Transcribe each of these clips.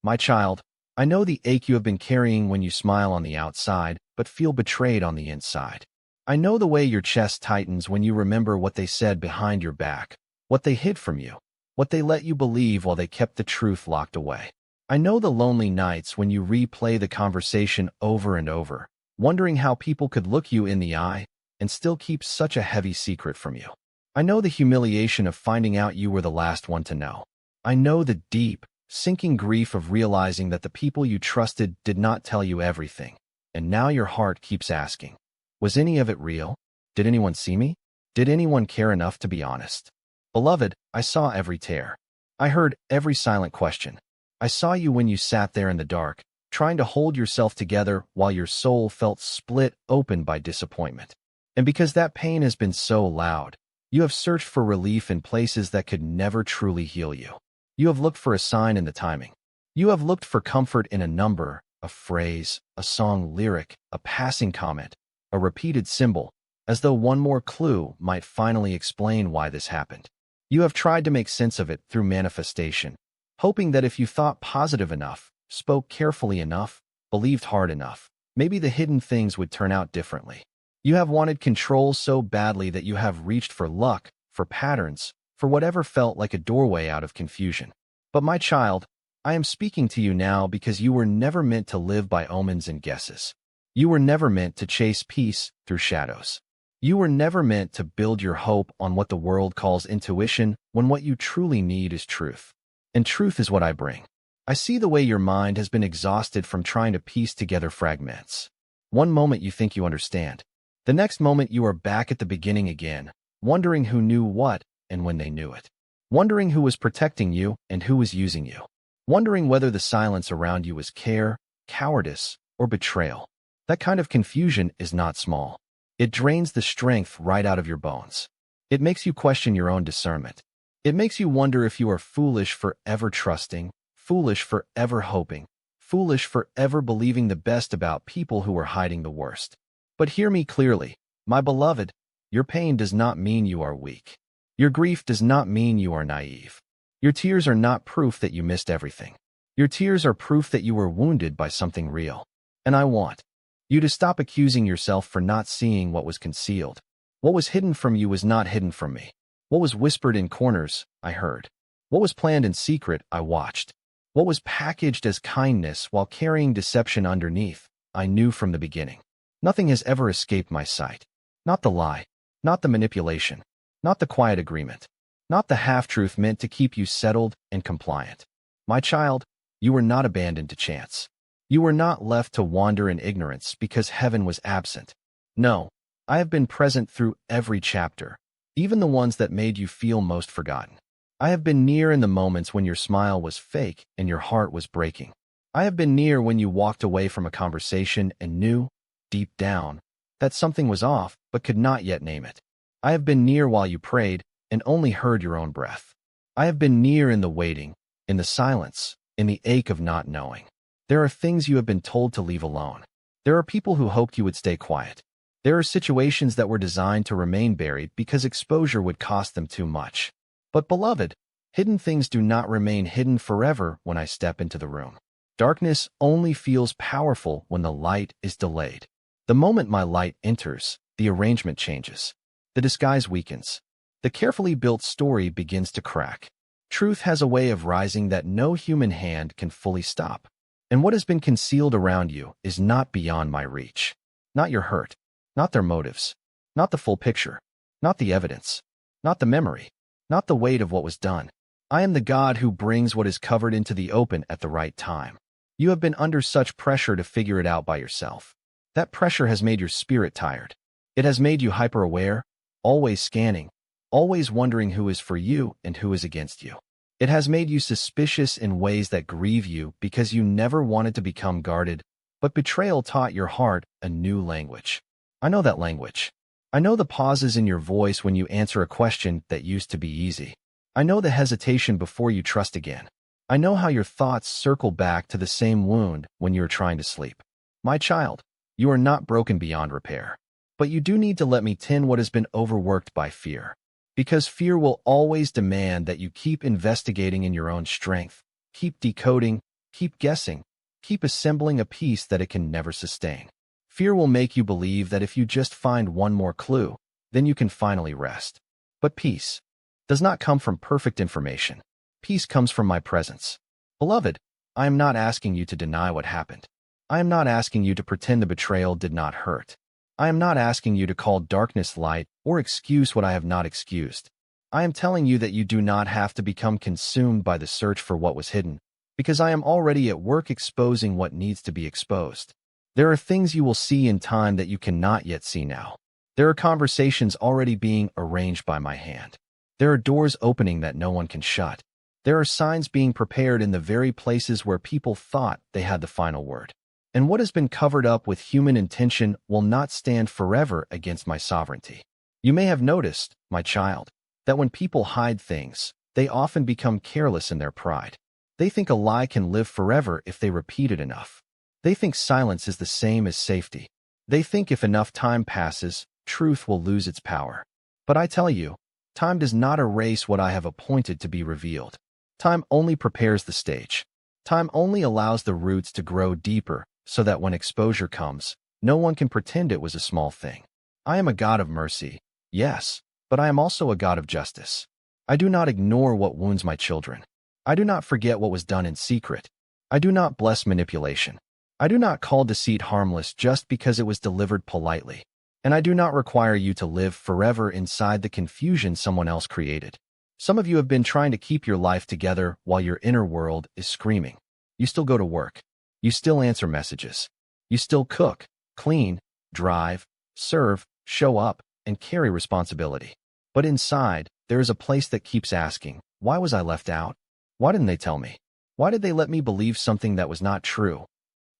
My child, I know the ache you have been carrying when you smile on the outside, but feel betrayed on the inside. I know the way your chest tightens when you remember what they said behind your back, what they hid from you, what they let you believe while they kept the truth locked away. I know the lonely nights when you replay the conversation over and over, wondering how people could look you in the eye and still keep such a heavy secret from you. I know the humiliation of finding out you were the last one to know. I know the deep, sinking grief of realizing that the people you trusted did not tell you everything, and now your heart keeps asking, was any of it real? Did anyone see me? Did anyone care enough to be honest? Beloved, I saw every tear. I heard every silent question. I saw you when you sat there in the dark, trying to hold yourself together while your soul felt split open by disappointment. And because that pain has been so loud, you have searched for relief in places that could never truly heal you. You have looked for a sign in the timing. You have looked for comfort in a number, a phrase, a song lyric, a passing comment, a repeated symbol, as though one more clue might finally explain why this happened. You have tried to make sense of it through manifestation, hoping that if you thought positive enough, spoke carefully enough, believed hard enough, maybe the hidden things would turn out differently. You have wanted control so badly that you have reached for luck, for patterns, for whatever felt like a doorway out of confusion. But my child, I am speaking to you now because you were never meant to live by omens and guesses. You were never meant to chase peace through shadows. You were never meant to build your hope on what the world calls intuition when what you truly need is truth. And truth is what I bring. I see the way your mind has been exhausted from trying to piece together fragments. One moment you think you understand. The next moment you are back at the beginning again, wondering who knew what and when they knew it. Wondering who was protecting you and who was using you. Wondering whether the silence around you was care, cowardice, or betrayal. That kind of confusion is not small. It drains the strength right out of your bones. It makes you question your own discernment. It makes you wonder if you are foolish for ever trusting, foolish for ever hoping, foolish for ever believing the best about people who are hiding the worst. But hear me clearly, my beloved, your pain does not mean you are weak. Your grief does not mean you are naive. Your tears are not proof that you missed everything. Your tears are proof that you were wounded by something real. And I want you to stop accusing yourself for not seeing what was concealed. What was hidden from you was not hidden from me. What was whispered in corners, I heard. What was planned in secret, I watched. What was packaged as kindness while carrying deception underneath, I knew from the beginning. Nothing has ever escaped my sight. Not the lie, not the manipulation, not the quiet agreement, not the half-truth meant to keep you settled and compliant. My child, you were not abandoned to chance. You were not left to wander in ignorance because heaven was absent. No, I have been present through every chapter, even the ones that made you feel most forgotten. I have been near in the moments when your smile was fake and your heart was breaking. I have been near when you walked away from a conversation and knew, deep down, that something was off but could not yet name it. I have been near while you prayed and only heard your own breath. I have been near in the waiting, in the silence, in the ache of not knowing. There are things you have been told to leave alone. There are people who hoped you would stay quiet. There are situations that were designed to remain buried because exposure would cost them too much. But beloved, hidden things do not remain hidden forever when I step into the room. Darkness only feels powerful when the light is delayed. The moment my light enters, the arrangement changes. The disguise weakens. The carefully built story begins to crack. Truth has a way of rising that no human hand can fully stop. And what has been concealed around you is not beyond my reach. Not your hurt, not their motives, not the full picture, not the evidence, not the memory, not the weight of what was done. I am the God who brings what is covered into the open at the right time. You have been under such pressure to figure it out by yourself. That pressure has made your spirit tired. It has made you hyper-aware, always scanning, always wondering who is for you and who is against you. It has made you suspicious in ways that grieve you because you never wanted to become guarded, but betrayal taught your heart a new language. I know that language. I know the pauses in your voice when you answer a question that used to be easy. I know the hesitation before you trust again. I know how your thoughts circle back to the same wound when you are trying to sleep. My child, you are not broken beyond repair. But you do need to let me tend what has been overworked by fear. Because fear will always demand that you keep investigating in your own strength, keep decoding, Keep guessing. Keep assembling a piece that it can never sustain. Fear will make you believe that if you just find one more clue, then you can finally rest. But peace does not come from perfect information. Peace comes from my presence. Beloved, I am not asking you to deny what happened. I am not asking you to pretend the betrayal did not hurt. I am not asking you to call darkness light or excuse what I have not excused. I am telling you that you do not have to become consumed by the search for what was hidden, because I am already at work exposing what needs to be exposed. There are things you will see in time that you cannot yet see now. There are conversations already being arranged by my hand. There are doors opening that no one can shut. There are signs being prepared in the very places where people thought they had the final word. And what has been covered up with human intention will not stand forever against my sovereignty. You may have noticed, my child, that when people hide things, they often become careless in their pride. They think a lie can live forever if they repeat it enough. They think silence is the same as safety. They think if enough time passes, truth will lose its power. But I tell you, time does not erase what I have appointed to be revealed. Time only prepares the stage. Time only allows the roots to grow deeper so that when exposure comes, no one can pretend it was a small thing. I am a God of mercy, yes, but I am also a God of justice. I do not ignore what wounds my children. I do not forget what was done in secret. I do not bless manipulation. I do not call deceit harmless just because it was delivered politely. And I do not require you to live forever inside the confusion someone else created. Some of you have been trying to keep your life together while your inner world is screaming. You still go to work. You still answer messages. You still cook, clean, drive, serve, show up, and carry responsibility. But inside, there is a place that keeps asking, why was I left out? Why didn't they tell me? Why did they let me believe something that was not true?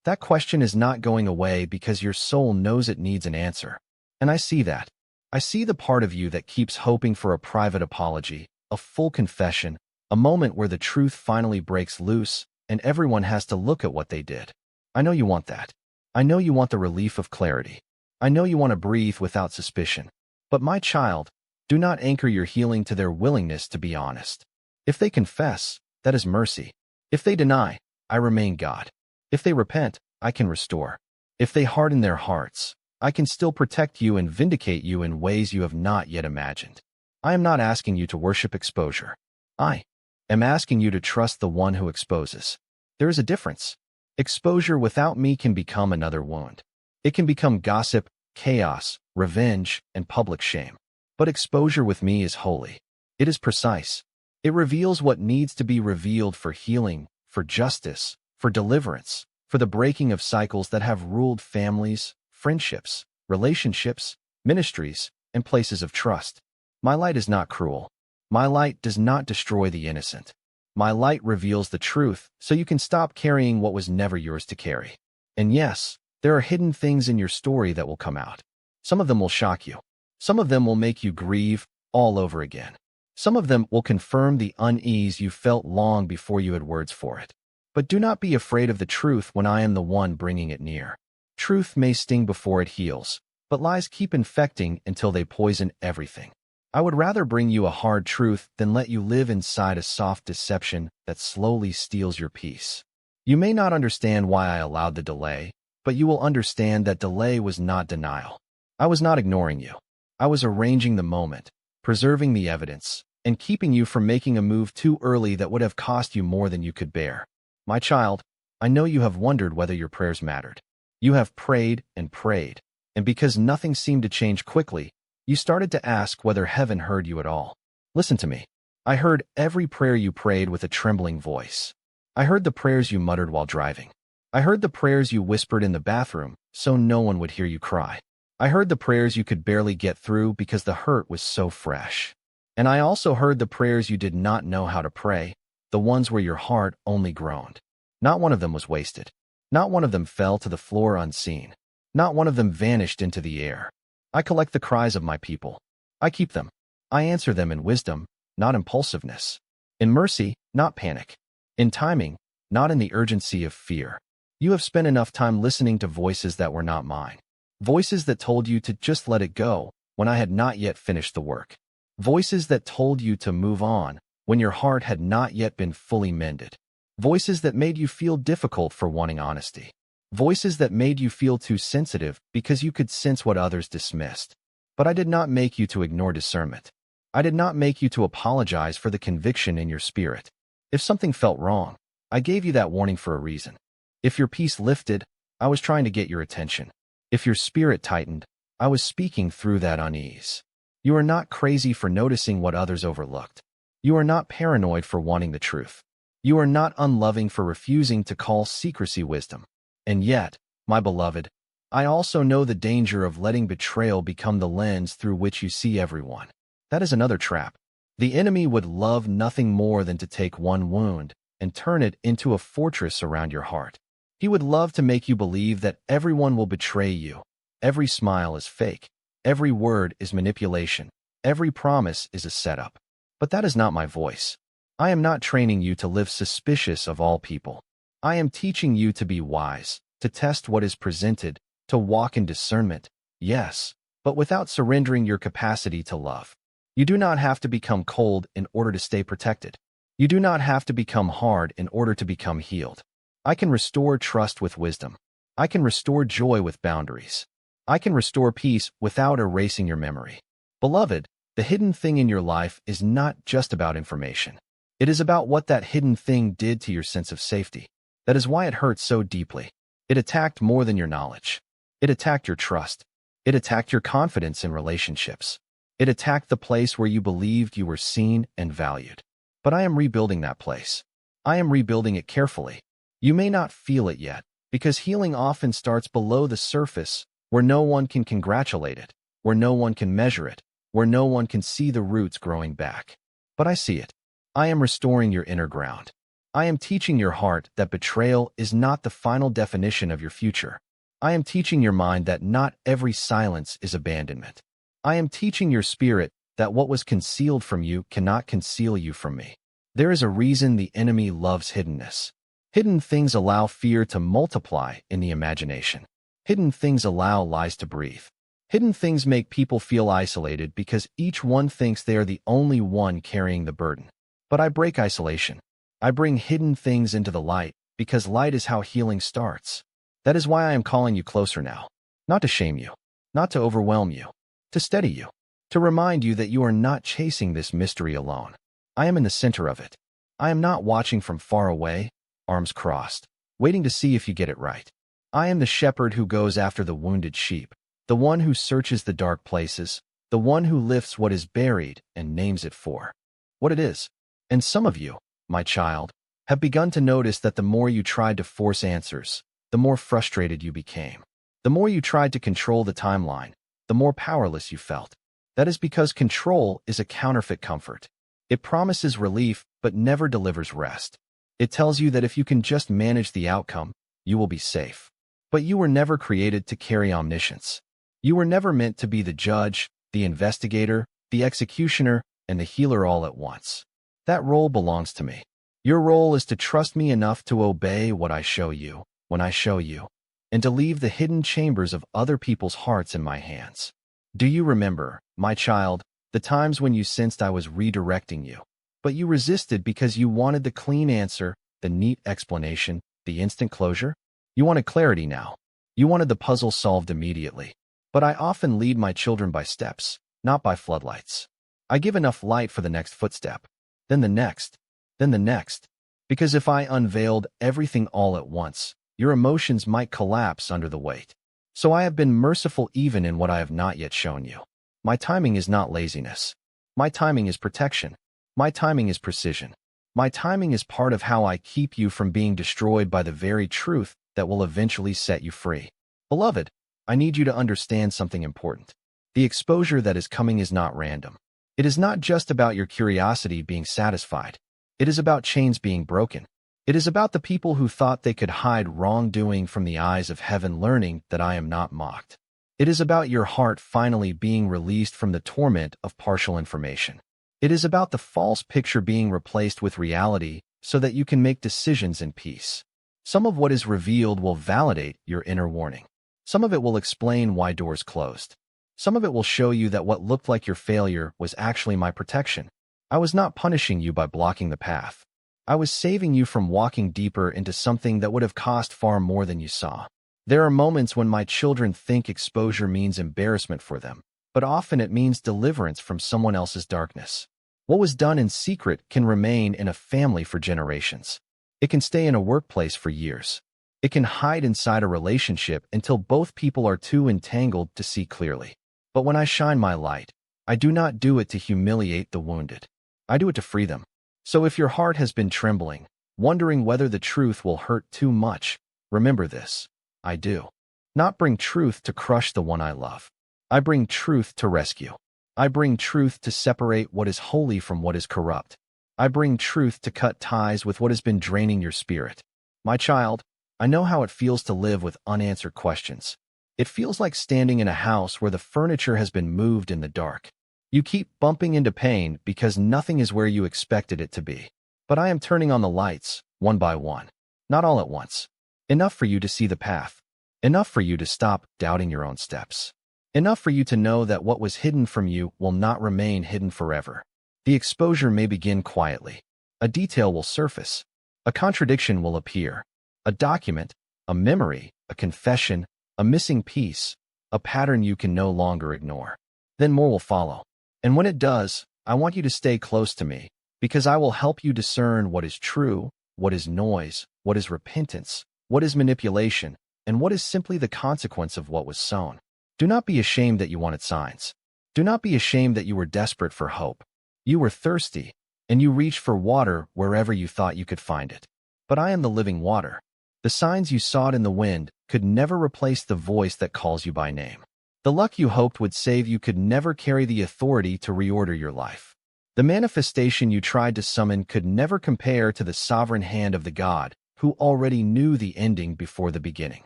That question is not going away because your soul knows it needs an answer. And I see that. I see the part of you that keeps hoping for a private apology, a full confession, a moment where the truth finally breaks loose, and everyone has to look at what they did. I know you want that. I know you want the relief of clarity. I know you want to breathe without suspicion. But my child, do not anchor your healing to their willingness to be honest. If they confess, that is mercy. If they deny, I remain God. If they repent, I can restore. If they harden their hearts, I can still protect you and vindicate you in ways you have not yet imagined. I am not asking you to worship exposure. I am asking you to trust the one who exposes. There is a difference. Exposure without me can become another wound. It can become gossip, chaos, revenge, and public shame. But exposure with me is holy. It is precise. It reveals what needs to be revealed for healing, for justice, for deliverance, for the breaking of cycles that have ruled families, friendships, relationships, ministries, and places of trust. My light is not cruel. My light does not destroy the innocent. My light reveals the truth so you can stop carrying what was never yours to carry. And yes, there are hidden things in your story that will come out. Some of them will shock you. Some of them will make you grieve all over again. Some of them will confirm the unease you felt long before you had words for it. But do not be afraid of the truth when I am the one bringing it near. Truth may sting before it heals, but lies keep infecting until they poison everything. I would rather bring you a hard truth than let you live inside a soft deception that slowly steals your peace. You may not understand why I allowed the delay, but you will understand that delay was not denial. I was not ignoring you. I was arranging the moment, preserving the evidence, and keeping you from making a move too early that would have cost you more than you could bear. My child, I know you have wondered whether your prayers mattered. You have prayed, and because nothing seemed to change quickly, you started to ask whether heaven heard you at all. Listen to me. I heard every prayer you prayed with a trembling voice. I heard the prayers you muttered while driving. I heard the prayers you whispered in the bathroom so no one would hear you cry. I heard the prayers you could barely get through because the hurt was so fresh. And I also heard the prayers you did not know how to pray, the ones where your heart only groaned. Not one of them was wasted. Not one of them fell to the floor unseen. Not one of them vanished into the air. I collect the cries of my people. I keep them. I answer them in wisdom, not impulsiveness. In mercy, not panic. In timing, not in the urgency of fear. You have spent enough time listening to voices that were not mine. Voices that told you to just let it go when I had not yet finished the work. Voices that told you to move on when your heart had not yet been fully mended. Voices that made you feel difficult for wanting honesty. Voices that made you feel too sensitive because you could sense what others dismissed. But I did not make you to ignore discernment. I did not make you to apologize for the conviction in your spirit. If something felt wrong, I gave you that warning for a reason. If your peace lifted, I was trying to get your attention. If your spirit tightened, I was speaking through that unease. You are not crazy for noticing what others overlooked. You are not paranoid for wanting the truth. You are not unloving for refusing to call secrecy wisdom. And yet, my beloved, I also know the danger of letting betrayal become the lens through which you see everyone. That is another trap. The enemy would love nothing more than to take one wound and turn it into a fortress around your heart. He would love to make you believe that everyone will betray you. Every smile is fake. Every word is manipulation. Every promise is a setup. But that is not my voice. I am not training you to live suspicious of all people. I am teaching you to be wise, to test what is presented, to walk in discernment, yes, but without surrendering your capacity to love. You do not have to become cold in order to stay protected. You do not have to become hard in order to become healed. I can restore trust with wisdom. I can restore joy with boundaries. I can restore peace without erasing your memory. Beloved, the hidden thing in your life is not just about information. It is about what that hidden thing did to your sense of safety. That is why it hurts so deeply. It attacked more than your knowledge. It attacked your trust. It attacked your confidence in relationships. It attacked the place where you believed you were seen and valued. But I am rebuilding that place. I am rebuilding it carefully. You may not feel it yet, because healing often starts below the surface, where no one can congratulate it, where no one can measure it, where no one can see the roots growing back. But I see it. I am restoring your inner ground. I am teaching your heart that betrayal is not the final definition of your future. I am teaching your mind that not every silence is abandonment. I am teaching your spirit that what was concealed from you cannot conceal you from me. There is a reason the enemy loves hiddenness. Hidden things allow fear to multiply in the imagination. Hidden things allow lies to breathe. Hidden things make people feel isolated because each one thinks they are the only one carrying the burden. But I break isolation. I bring hidden things into the light because light is how healing starts. That is why I am calling you closer now. Not to shame you, not to overwhelm you, to steady you, to remind you that you are not chasing this mystery alone. I am in the center of it. I am not watching from far away, arms crossed, waiting to see if you get it right. I am the shepherd who goes after the wounded sheep, the one who searches the dark places, the one who lifts what is buried and names it for what it is. And some of you, my child, have begun to notice that the more you tried to force answers, the more frustrated you became. The more you tried to control the timeline, the more powerless you felt. That is because control is a counterfeit comfort. It promises relief but never delivers rest. It tells you that if you can just manage the outcome, you will be safe. But you were never created to carry omniscience. You were never meant to be the judge, the investigator, the executioner, and the healer all at once. That role belongs to me. Your role is to trust me enough to obey what I show you, when I show you, and to leave the hidden chambers of other people's hearts in my hands. Do you remember, my child, the times when you sensed I was redirecting you, but you resisted because you wanted the clean answer, the neat explanation, the instant closure? You wanted clarity now. You wanted the puzzle solved immediately. But I often lead my children by steps, not by floodlights. I give enough light for the next footstep, then the next, then the next. Because if I unveiled everything all at once, your emotions might collapse under the weight. So I have been merciful even in what I have not yet shown you. My timing is not laziness. My timing is protection. My timing is precision. My timing is part of how I keep you from being destroyed by the very truth that will eventually set you free. Beloved, I need you to understand something important. The exposure that is coming is not random. It is not just about your curiosity being satisfied. It is about chains being broken. It is about the people who thought they could hide wrongdoing from the eyes of heaven learning that I am not mocked. It is about your heart finally being released from the torment of partial information. It is about the false picture being replaced with reality so that you can make decisions in peace. Some of what is revealed will validate your inner warning. Some of it will explain why doors closed. Some of it will show you that what looked like your failure was actually my protection. I was not punishing you by blocking the path. I was saving you from walking deeper into something that would have cost far more than you saw. There are moments when my children think exposure means embarrassment for them, but often it means deliverance from someone else's darkness. What was done in secret can remain in a family for generations. It can stay in a workplace for years. It can hide inside a relationship until both people are too entangled to see clearly. But when I shine my light, I do not do it to humiliate the wounded. I do it to free them. So if your heart has been trembling, wondering whether the truth will hurt too much, remember this. I do not bring truth to crush the one I love. I bring truth to rescue. I bring truth to separate what is holy from what is corrupt. I bring truth to cut ties with what has been draining your spirit. My child, I know how it feels to live with unanswered questions. It feels like standing in a house where the furniture has been moved in the dark. You keep bumping into pain because nothing is where you expected it to be. But I am turning on the lights, one by one. Not all at once. Enough for you to see the path. Enough for you to stop doubting your own steps. Enough for you to know that what was hidden from you will not remain hidden forever. The exposure may begin quietly. A detail will surface. A contradiction will appear. A document, a memory, a confession, a missing piece, a pattern you can no longer ignore. Then more will follow. And when it does, I want you to stay close to me, because I will help you discern what is true, what is noise, what is repentance, what is manipulation, and what is simply the consequence of what was sown. Do not be ashamed that you wanted signs. Do not be ashamed that you were desperate for hope. You were thirsty, and you reached for water wherever you thought you could find it. But I am the living water. The signs you sought in the wind could never replace the voice that calls you by name. The luck you hoped would save you could never carry the authority to reorder your life. The manifestation you tried to summon could never compare to the sovereign hand of the God who already knew the ending before the beginning.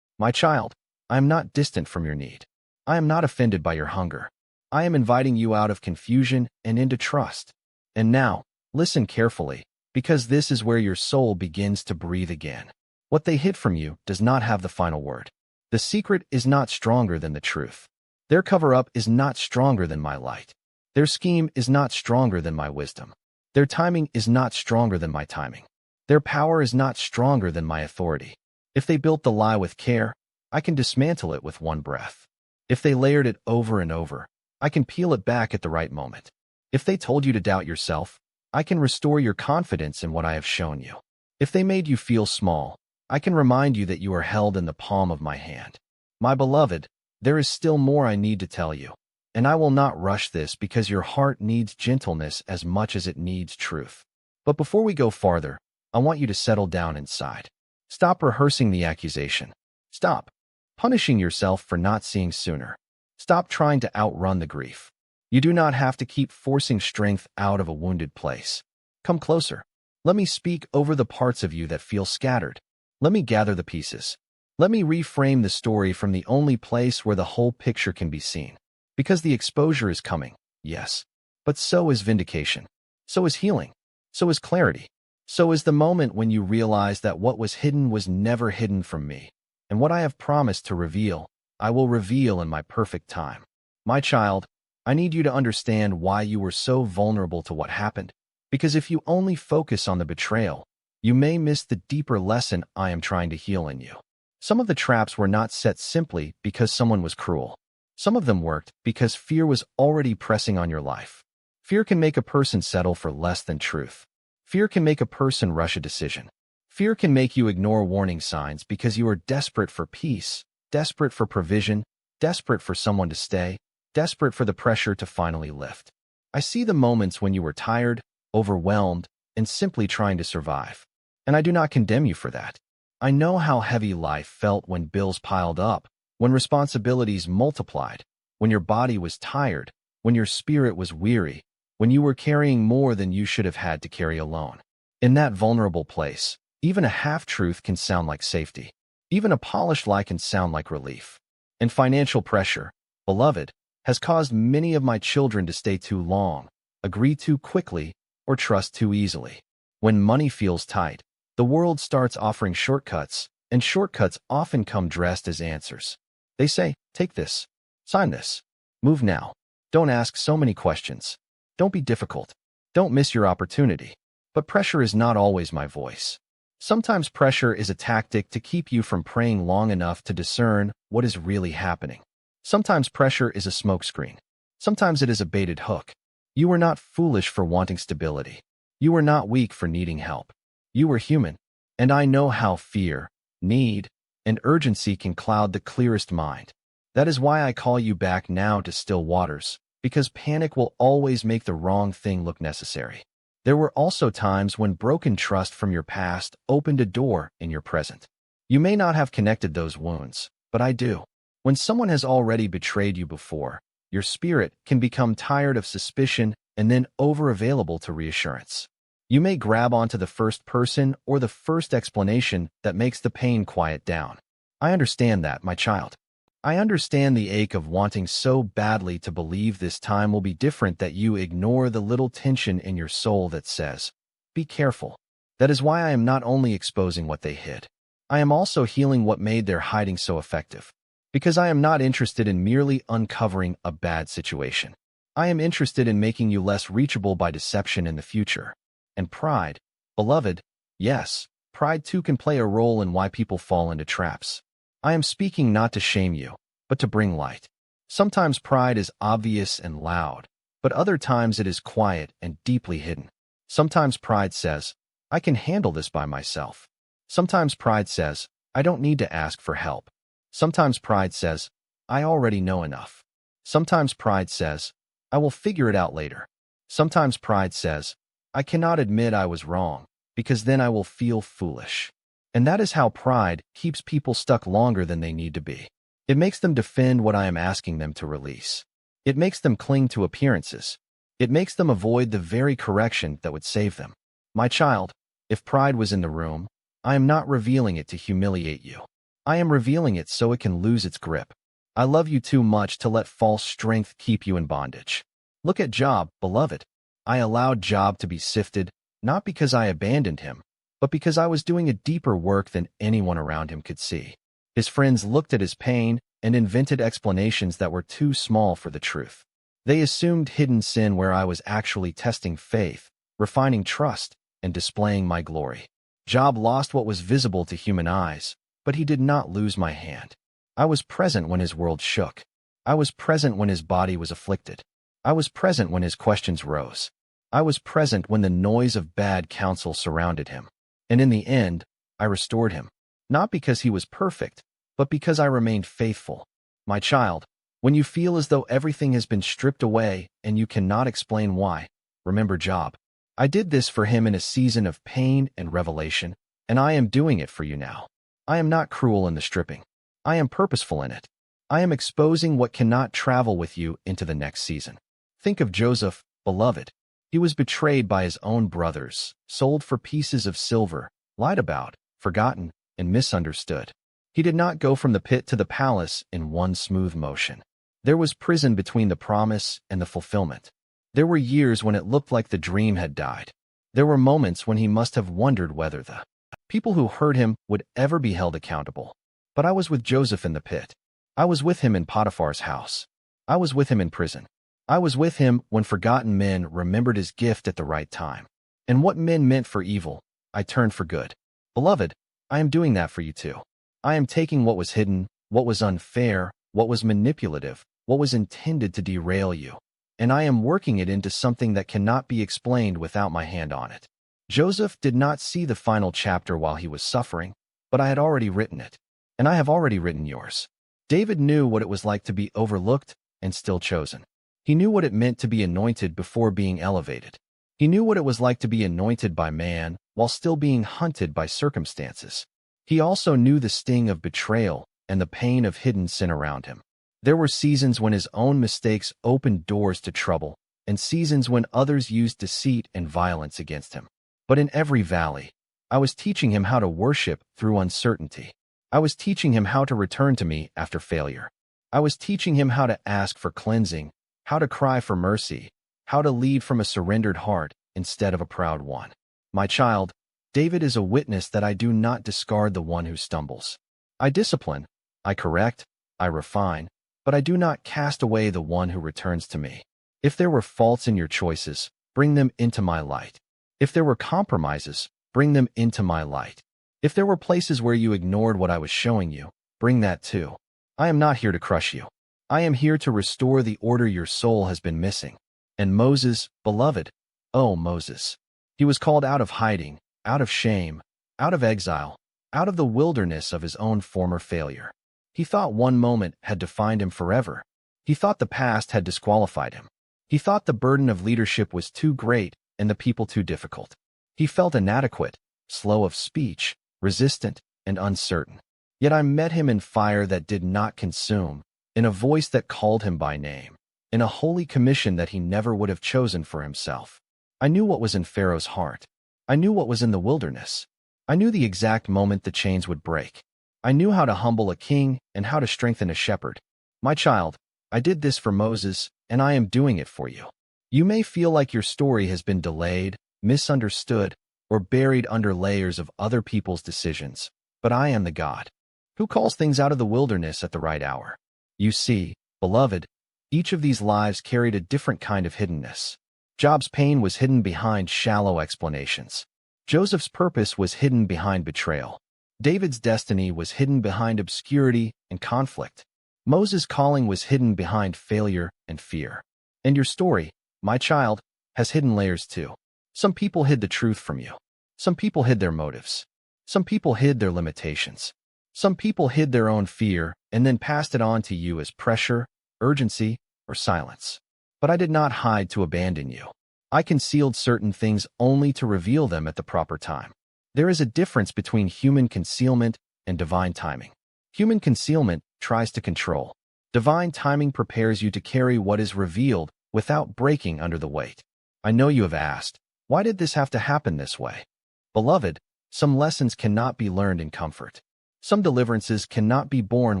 My child, I am not distant from your need. I am not offended by your hunger. I am inviting you out of confusion and into trust. And now, listen carefully, because this is where your soul begins to breathe again. What they hid from you does not have the final word. The secret is not stronger than the truth. Their cover-up is not stronger than my light. Their scheme is not stronger than my wisdom. Their timing is not stronger than my timing. Their power is not stronger than my authority. If they built the lie with care, I can dismantle it with one breath. If they layered it over and over, I can peel it back at the right moment. If they told you to doubt yourself, I can restore your confidence in what I have shown you. If they made you feel small, I can remind you that you are held in the palm of my hand. My beloved, there is still more I need to tell you, and I will not rush this because your heart needs gentleness as much as it needs truth. But before we go farther, I want you to settle down inside. Stop rehearsing the accusation. Stop punishing yourself for not seeing sooner. Stop trying to outrun the grief. You do not have to keep forcing strength out of a wounded place. Come closer. Let me speak over the parts of you that feel scattered. Let me gather the pieces. Let me reframe the story from the only place where the whole picture can be seen. Because the exposure is coming, yes. But so is vindication. So is healing. So is clarity. So is the moment when you realize that what was hidden was never hidden from me. And what I have promised to reveal, I will reveal in my perfect time. My child, I need you to understand why you were so vulnerable to what happened. Because if you only focus on the betrayal, you may miss the deeper lesson I am trying to heal in you. Some of the traps were not set simply because someone was cruel. Some of them worked because fear was already pressing on your life. Fear can make a person settle for less than truth. Fear can make a person rush a decision. Fear can make you ignore warning signs because you are desperate for peace, desperate for provision, desperate for someone to stay, desperate for the pressure to finally lift. I see the moments when you were tired, overwhelmed, and simply trying to survive. And I do not condemn you for that. I know how heavy life felt when bills piled up, when responsibilities multiplied, when your body was tired, when your spirit was weary, when you were carrying more than you should have had to carry alone. In that vulnerable place, even a half-truth can sound like safety. Even a polished lie can sound like relief. And financial pressure, beloved, has caused many of my children to stay too long, agree too quickly, or trust too easily. When money feels tight, the world starts offering shortcuts, and shortcuts often come dressed as answers. They say, take this, sign this, move now. Don't ask so many questions. Don't be difficult. Don't miss your opportunity. But pressure is not always my voice. Sometimes pressure is a tactic to keep you from praying long enough to discern what is really happening. Sometimes pressure is a smokescreen. Sometimes it is a baited hook. You are not foolish for wanting stability. You are not weak for needing help. You are human. And I know how fear, need, and urgency can cloud the clearest mind. That is why I call you back now to still waters, because panic will always make the wrong thing look necessary. There were also times when broken trust from your past opened a door in your present. You may not have connected those wounds, but I do. When someone has already betrayed you before, your spirit can become tired of suspicion and then over-available to reassurance. You may grab onto the first person or the first explanation that makes the pain quiet down. I understand that, my child. I understand the ache of wanting so badly to believe this time will be different that you ignore the little tension in your soul that says, be careful. That is why I am not only exposing what they hid. I am also healing what made their hiding so effective. Because I am not interested in merely uncovering a bad situation. I am interested in making you less reachable by deception in the future. And pride, beloved, yes, pride too can play a role in why people fall into traps. I am speaking not to shame you, but to bring light. Sometimes pride is obvious and loud, but other times it is quiet and deeply hidden. Sometimes pride says, I can handle this by myself. Sometimes pride says, I don't need to ask for help. Sometimes pride says, I already know enough. Sometimes pride says, I will figure it out later. Sometimes pride says, I cannot admit I was wrong, because then I will feel foolish. And that is how pride keeps people stuck longer than they need to be. It makes them defend what I am asking them to release. It makes them cling to appearances. It makes them avoid the very correction that would save them. My child, if pride was in the room, I am not revealing it to humiliate you. I am revealing it so it can lose its grip. I love you too much to let false strength keep you in bondage. Look at Job, beloved. I allowed Job to be sifted, not because I abandoned him, but because I was doing a deeper work than anyone around him could see. His friends looked at his pain and invented explanations that were too small for the truth. They assumed hidden sin where I was actually testing faith, refining trust, and displaying my glory. Job lost what was visible to human eyes, but he did not lose my hand. I was present when his world shook. I was present when his body was afflicted. I was present when his questions rose. I was present when the noise of bad counsel surrounded him. And in the end, I restored him. Not because he was perfect, but because I remained faithful. My child, when you feel as though everything has been stripped away and you cannot explain why, remember Job. I did this for him in a season of pain and revelation, and I am doing it for you now. I am not cruel in the stripping. I am purposeful in it. I am exposing what cannot travel with you into the next season. Think of Joseph, beloved. He was betrayed by his own brothers, sold for pieces of silver, lied about, forgotten, and misunderstood. He did not go from the pit to the palace in one smooth motion. There was prison between the promise and the fulfillment. There were years when it looked like the dream had died. There were moments when he must have wondered whether the people who heard him would ever be held accountable. But I was with Joseph in the pit. I was with him in Potiphar's house. I was with him in prison. I was with him when forgotten men remembered his gift at the right time. And what men meant for evil, I turned for good. Beloved, I am doing that for you too. I am taking what was hidden, what was unfair, what was manipulative, what was intended to derail you, and I am working it into something that cannot be explained without my hand on it. Joseph did not see the final chapter while he was suffering, but I had already written it, and I have already written yours. David knew what it was like to be overlooked and still chosen. He knew what it meant to be anointed before being elevated. He knew what it was like to be anointed by man while still being hunted by circumstances. He also knew the sting of betrayal and the pain of hidden sin around him. There were seasons when his own mistakes opened doors to trouble, and seasons when others used deceit and violence against him. But in every valley, I was teaching him how to worship through uncertainty. I was teaching him how to return to me after failure. I was teaching him how to ask for cleansing, how to cry for mercy, how to lead from a surrendered heart instead of a proud one. My child, David is a witness that I do not discard the one who stumbles. I discipline, I correct, I refine, but I do not cast away the one who returns to me. If there were faults in your choices, bring them into my light. If there were compromises, bring them into my light. If there were places where you ignored what I was showing you, bring that too. I am not here to crush you. I am here to restore the order your soul has been missing. And Moses, beloved, oh Moses. He was called out of hiding, out of shame, out of exile, out of the wilderness of his own former failure. He thought one moment had defined him forever. He thought the past had disqualified him. He thought the burden of leadership was too great and the people too difficult. He felt inadequate, slow of speech, resistant, and uncertain. Yet I met him in fire that did not consume, in a voice that called him by name, in a holy commission that he never would have chosen for himself. I knew what was in Pharaoh's heart. I knew what was in the wilderness. I knew the exact moment the chains would break. I knew how to humble a king and how to strengthen a shepherd. My child, I did this for Moses, and I am doing it for you. You may feel like your story has been delayed, misunderstood, or buried under layers of other people's decisions, but I am the God who calls things out of the wilderness at the right hour. You see, beloved, each of these lives carried a different kind of hiddenness. Job's pain was hidden behind shallow explanations. Joseph's purpose was hidden behind betrayal. David's destiny was hidden behind obscurity and conflict. Moses' calling was hidden behind failure and fear. And your story, my child, has hidden layers too. Some people hid the truth from you. Some people hid their motives. Some people hid their limitations. Some people hid their own fear and then passed it on to you as pressure, urgency, or silence. But I did not hide to abandon you. I concealed certain things only to reveal them at the proper time. There is a difference between human concealment and divine timing. Human concealment tries to control. Divine timing prepares you to carry what is revealed without breaking under the weight. I know you have asked, why did this have to happen this way? Beloved, some lessons cannot be learned in comfort. Some deliverances cannot be borne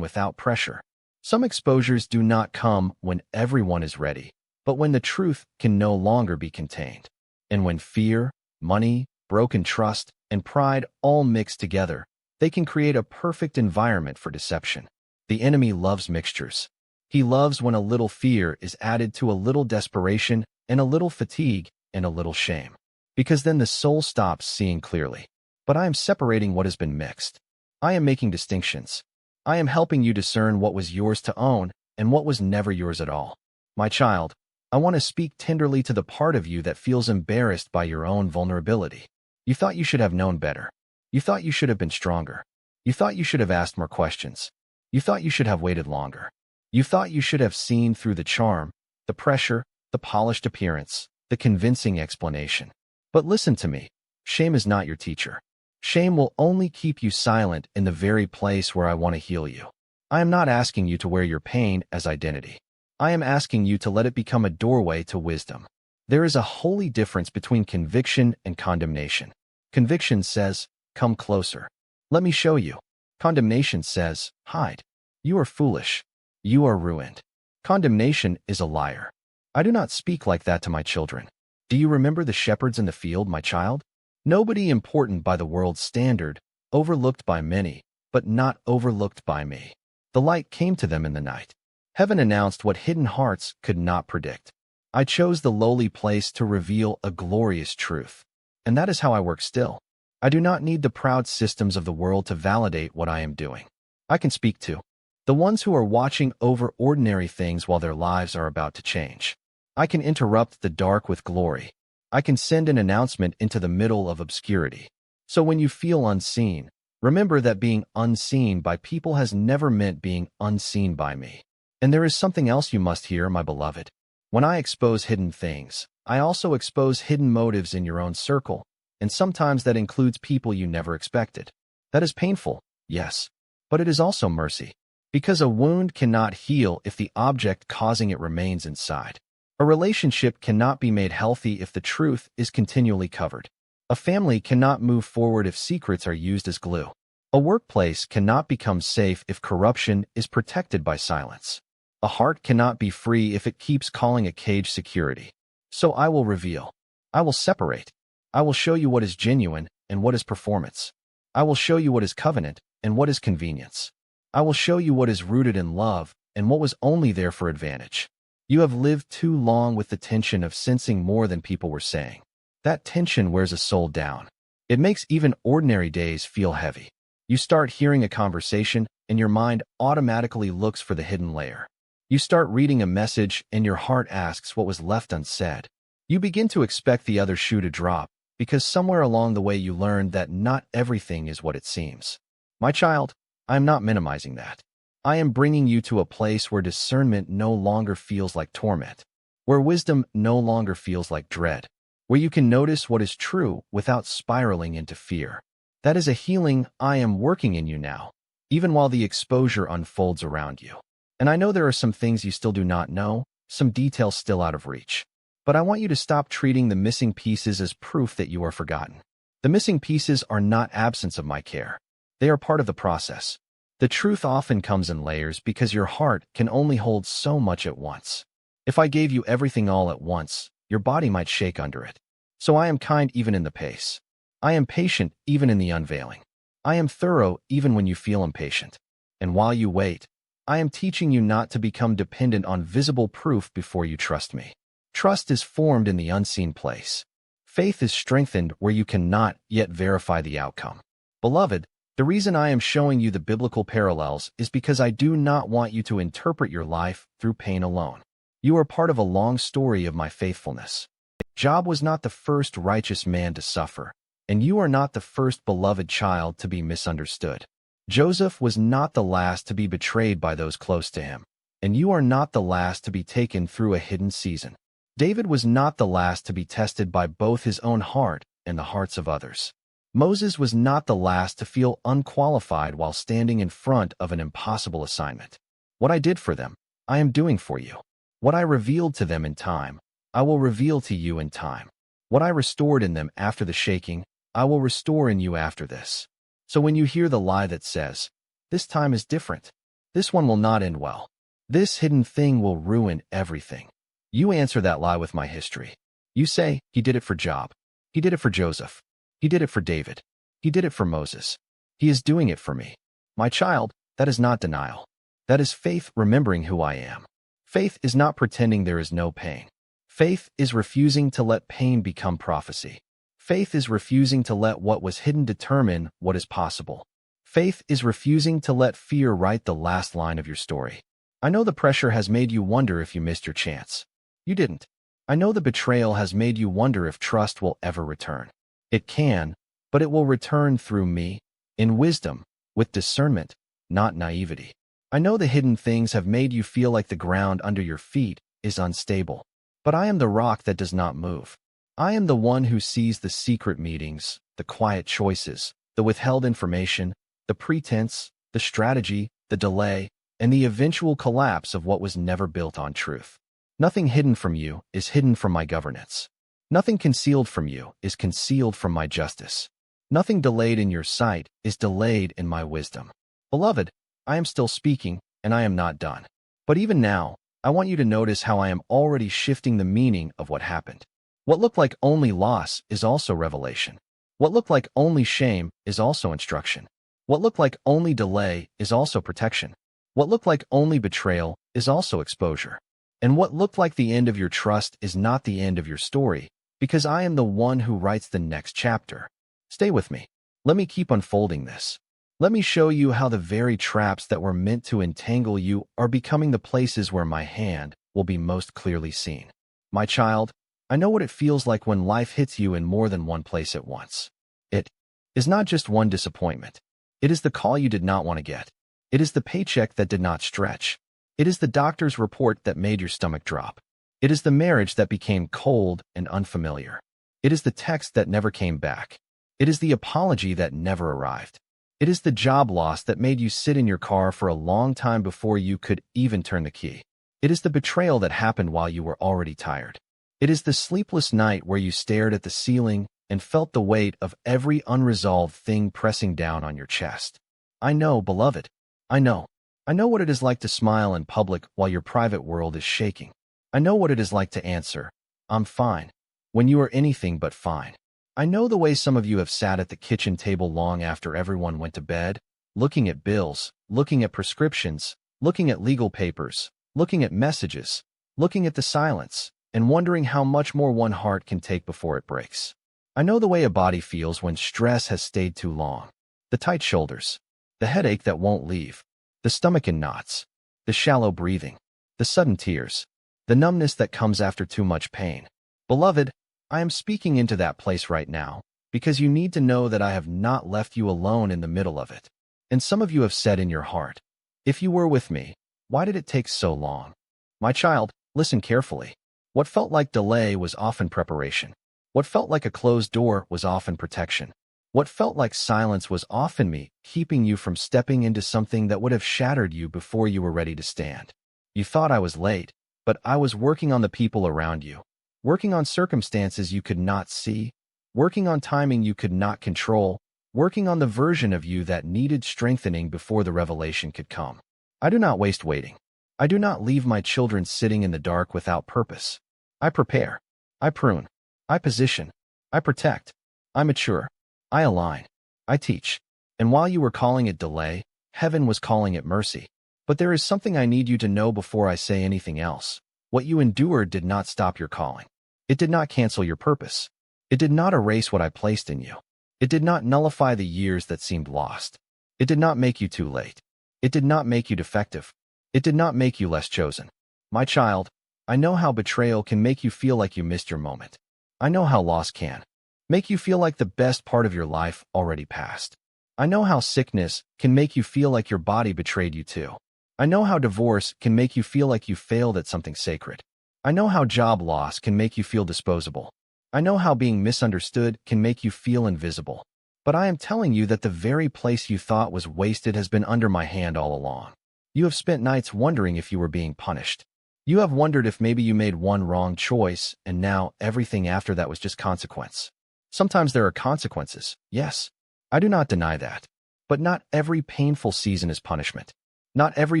without pressure. Some exposures do not come when everyone is ready, but when the truth can no longer be contained. And when fear, money, broken trust, and pride all mix together, they can create a perfect environment for deception. The enemy loves mixtures. He loves when a little fear is added to a little desperation and a little fatigue and a little shame, because then the soul stops seeing clearly. But I am separating what has been mixed. I am making distinctions. I am helping you discern what was yours to own and what was never yours at all. My child, I want to speak tenderly to the part of you that feels embarrassed by your own vulnerability. You thought you should have known better. You thought you should have been stronger. You thought you should have asked more questions. You thought you should have waited longer. You thought you should have seen through the charm, the pressure, the polished appearance, the convincing explanation. But listen to me. Shame is not your teacher. Shame will only keep you silent in the very place where I want to heal you. I am not asking you to wear your pain as identity. I am asking you to let it become a doorway to wisdom. There is a holy difference between conviction and condemnation. Conviction says, come closer. Let me show you. Condemnation says, hide. You are foolish. You are ruined. Condemnation is a liar. I do not speak like that to my children. Do you remember the shepherds in the field, my child? Nobody important by the world's standard, overlooked by many, but not overlooked by me. The light came to them in the night. Heaven announced what hidden hearts could not predict. I chose the lowly place to reveal a glorious truth. And that is how I work still. I do not need the proud systems of the world to validate what I am doing. I can speak to the ones who are watching over ordinary things while their lives are about to change. I can interrupt the dark with glory. I can send an announcement into the middle of obscurity. So when you feel unseen, remember that being unseen by people has never meant being unseen by me. And there is something else you must hear, my beloved. When I expose hidden things, I also expose hidden motives in your own circle, and sometimes that includes people you never expected. That is painful, yes, but it is also mercy, because a wound cannot heal if the object causing it remains inside. A relationship cannot be made healthy if the truth is continually covered. A family cannot move forward if secrets are used as glue. A workplace cannot become safe if corruption is protected by silence. A heart cannot be free if it keeps calling a cage security. So I will reveal. I will separate. I will show you what is genuine and what is performance. I will show you what is covenant and what is convenience. I will show you what is rooted in love and what was only there for advantage. You have lived too long with the tension of sensing more than people were saying. That tension wears a soul down. It makes even ordinary days feel heavy. You start hearing a conversation, and your mind automatically looks for the hidden layer. You start reading a message, and your heart asks what was left unsaid. You begin to expect the other shoe to drop, because somewhere along the way you learned that not everything is what it seems. My child, I am not minimizing that. I am bringing you to a place where discernment no longer feels like torment, where wisdom no longer feels like dread, where you can notice what is true without spiraling into fear. That is a healing I am working in you now, even while the exposure unfolds around you. And I know there are some things you still do not know, some details still out of reach. But I want you to stop treating the missing pieces as proof that you are forgotten. The missing pieces are not absence of my care. They are part of the process. The truth often comes in layers because your heart can only hold so much at once. If I gave you everything all at once, your body might shake under it. So I am kind even in the pace. I am patient even in the unveiling. I am thorough even when you feel impatient. And while you wait, I am teaching you not to become dependent on visible proof before you trust me. Trust is formed in the unseen place. Faith is strengthened where you cannot yet verify the outcome. Beloved, the reason I am showing you the biblical parallels is because I do not want you to interpret your life through pain alone. You are part of a long story of my faithfulness. Job was not the first righteous man to suffer, and you are not the first beloved child to be misunderstood. Joseph was not the last to be betrayed by those close to him, and you are not the last to be taken through a hidden season. David was not the last to be tested by both his own heart and the hearts of others. Moses was not the last to feel unqualified while standing in front of an impossible assignment. What I did for them, I am doing for you. What I revealed to them in time, I will reveal to you in time. What I restored in them after the shaking, I will restore in you after this. So when you hear the lie that says, this time is different, this one will not end well, this hidden thing will ruin everything, you answer that lie with my history. You say, he did it for Job. He did it for Joseph. He did it for David. He did it for Moses. He is doing it for me. My child, that is not denial. That is faith remembering who I am. Faith is not pretending there is no pain. Faith is refusing to let pain become prophecy. Faith is refusing to let what was hidden determine what is possible. Faith is refusing to let fear write the last line of your story. I know the pressure has made you wonder if you missed your chance. You didn't. I know the betrayal has made you wonder if trust will ever return. It can, but it will return through me, in wisdom, with discernment, not naivety. I know the hidden things have made you feel like the ground under your feet is unstable, but I am the rock that does not move. I am the one who sees the secret meetings, the quiet choices, the withheld information, the pretense, the strategy, the delay, and the eventual collapse of what was never built on truth. Nothing hidden from you is hidden from my governance. Nothing concealed from you is concealed from my justice. Nothing delayed in your sight is delayed in my wisdom. Beloved, I am still speaking, and I am not done. But even now, I want you to notice how I am already shifting the meaning of what happened. What looked like only loss is also revelation. What looked like only shame is also instruction. What looked like only delay is also protection. What looked like only betrayal is also exposure. And what looked like the end of your trust is not the end of your story, because I am the one who writes the next chapter. Stay with me. Let me keep unfolding this. Let me show you how the very traps that were meant to entangle you are becoming the places where my hand will be most clearly seen. My child, I know what it feels like when life hits you in more than one place at once. It is not just one disappointment. It is the call you did not want to get. It is the paycheck that did not stretch. It is the doctor's report that made your stomach drop. It is the marriage that became cold and unfamiliar. It is the text that never came back. It is the apology that never arrived. It is the job loss that made you sit in your car for a long time before you could even turn the key. It is the betrayal that happened while you were already tired. It is the sleepless night where you stared at the ceiling and felt the weight of every unresolved thing pressing down on your chest. I know, beloved. I know. I know what it is like to smile in public while your private world is shaking. I know what it is like to answer, I'm fine, when you are anything but fine. I know the way some of you have sat at the kitchen table long after everyone went to bed, looking at bills, looking at prescriptions, looking at legal papers, looking at messages, looking at the silence, and wondering how much more one heart can take before it breaks. I know the way a body feels when stress has stayed too long. The tight shoulders, the headache that won't leave, the stomach in knots, the shallow breathing, the sudden tears, the numbness that comes after too much pain. Beloved, I am speaking into that place right now, because you need to know that I have not left you alone in the middle of it. And some of you have said in your heart, if you were with me, why did it take so long? My child, listen carefully. What felt like delay was often preparation. What felt like a closed door was often protection. What felt like silence was often me, keeping you from stepping into something that would have shattered you before you were ready to stand. You thought I was late, but I was working on the people around you, working on circumstances you could not see, working on timing you could not control, working on the version of you that needed strengthening before the revelation could come. I do not waste waiting. I do not leave my children sitting in the dark without purpose. I prepare. I prune. I position. I protect. I mature. I align. I teach. And while you were calling it delay, heaven was calling it mercy. But there is something I need you to know before I say anything else. What you endured did not stop your calling. It did not cancel your purpose. It did not erase what I placed in you. It did not nullify the years that seemed lost. It did not make you too late. It did not make you defective. It did not make you less chosen. My child, I know how betrayal can make you feel like you missed your moment. I know how loss can make you feel like the best part of your life already passed. I know how sickness can make you feel like your body betrayed you too. I know how divorce can make you feel like you failed at something sacred. I know how job loss can make you feel disposable. I know how being misunderstood can make you feel invisible. But I am telling you that the very place you thought was wasted has been under my hand all along. You have spent nights wondering if you were being punished. You have wondered if maybe you made one wrong choice, and now everything after that was just consequence. Sometimes there are consequences, yes. I do not deny that. But not every painful season is punishment. Not every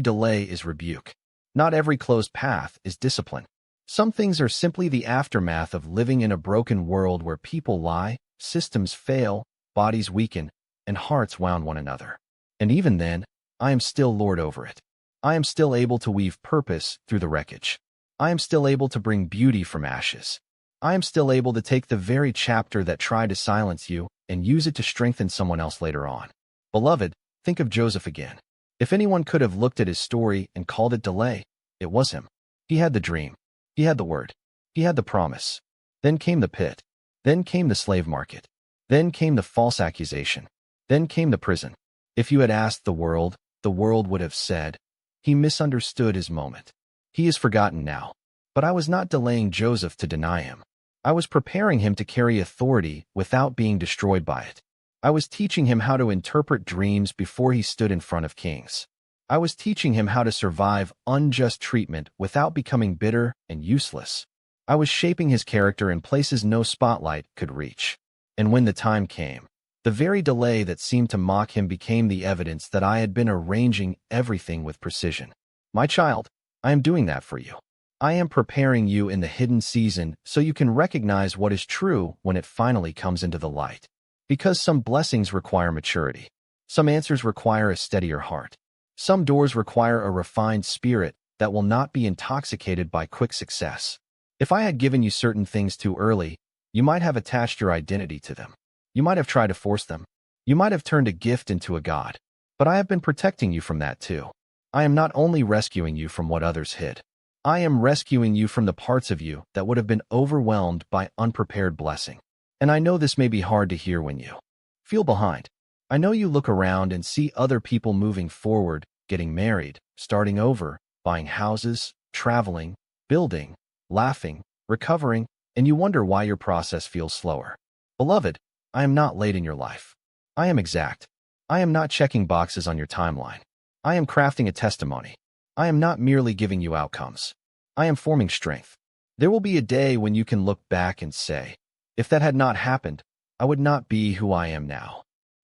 delay is rebuke. Not every closed path is discipline. Some things are simply the aftermath of living in a broken world where people lie, systems fail, bodies weaken, and hearts wound one another. And even then, I am still Lord over it. I am still able to weave purpose through the wreckage. I am still able to bring beauty from ashes. I am still able to take the very chapter that tried to silence you and use it to strengthen someone else later on. Beloved, think of Joseph again. If anyone could have looked at his story and called it delay, it was him. He had the dream. He had the word. He had the promise. Then came the pit. Then came the slave market. Then came the false accusation. Then came the prison. If you had asked the world would have said, he misunderstood his moment. He is forgotten now. But I was not delaying Joseph to deny him. I was preparing him to carry authority without being destroyed by it. I was teaching him how to interpret dreams before he stood in front of kings. I was teaching him how to survive unjust treatment without becoming bitter and useless. I was shaping his character in places no spotlight could reach. And when the time came, the very delay that seemed to mock him became the evidence that I had been arranging everything with precision. My child, I am doing that for you. I am preparing you in the hidden season so you can recognize what is true when it finally comes into the light. Because some blessings require maturity. Some answers require a steadier heart. Some doors require a refined spirit that will not be intoxicated by quick success. If I had given you certain things too early, you might have attached your identity to them. You might have tried to force them. You might have turned a gift into a god. But I have been protecting you from that too. I am not only rescuing you from what others hid. I am rescuing you from the parts of you that would have been overwhelmed by unprepared blessing. And I know this may be hard to hear when you feel behind. I know you look around and see other people moving forward, getting married, starting over, buying houses, traveling, building, laughing, recovering, and you wonder why your process feels slower. Beloved, I am not late in your life. I am exact. I am not checking boxes on your timeline. I am crafting a testimony. I am not merely giving you outcomes. I am forming strength. There will be a day when you can look back and say, if that had not happened, I would not be who I am now.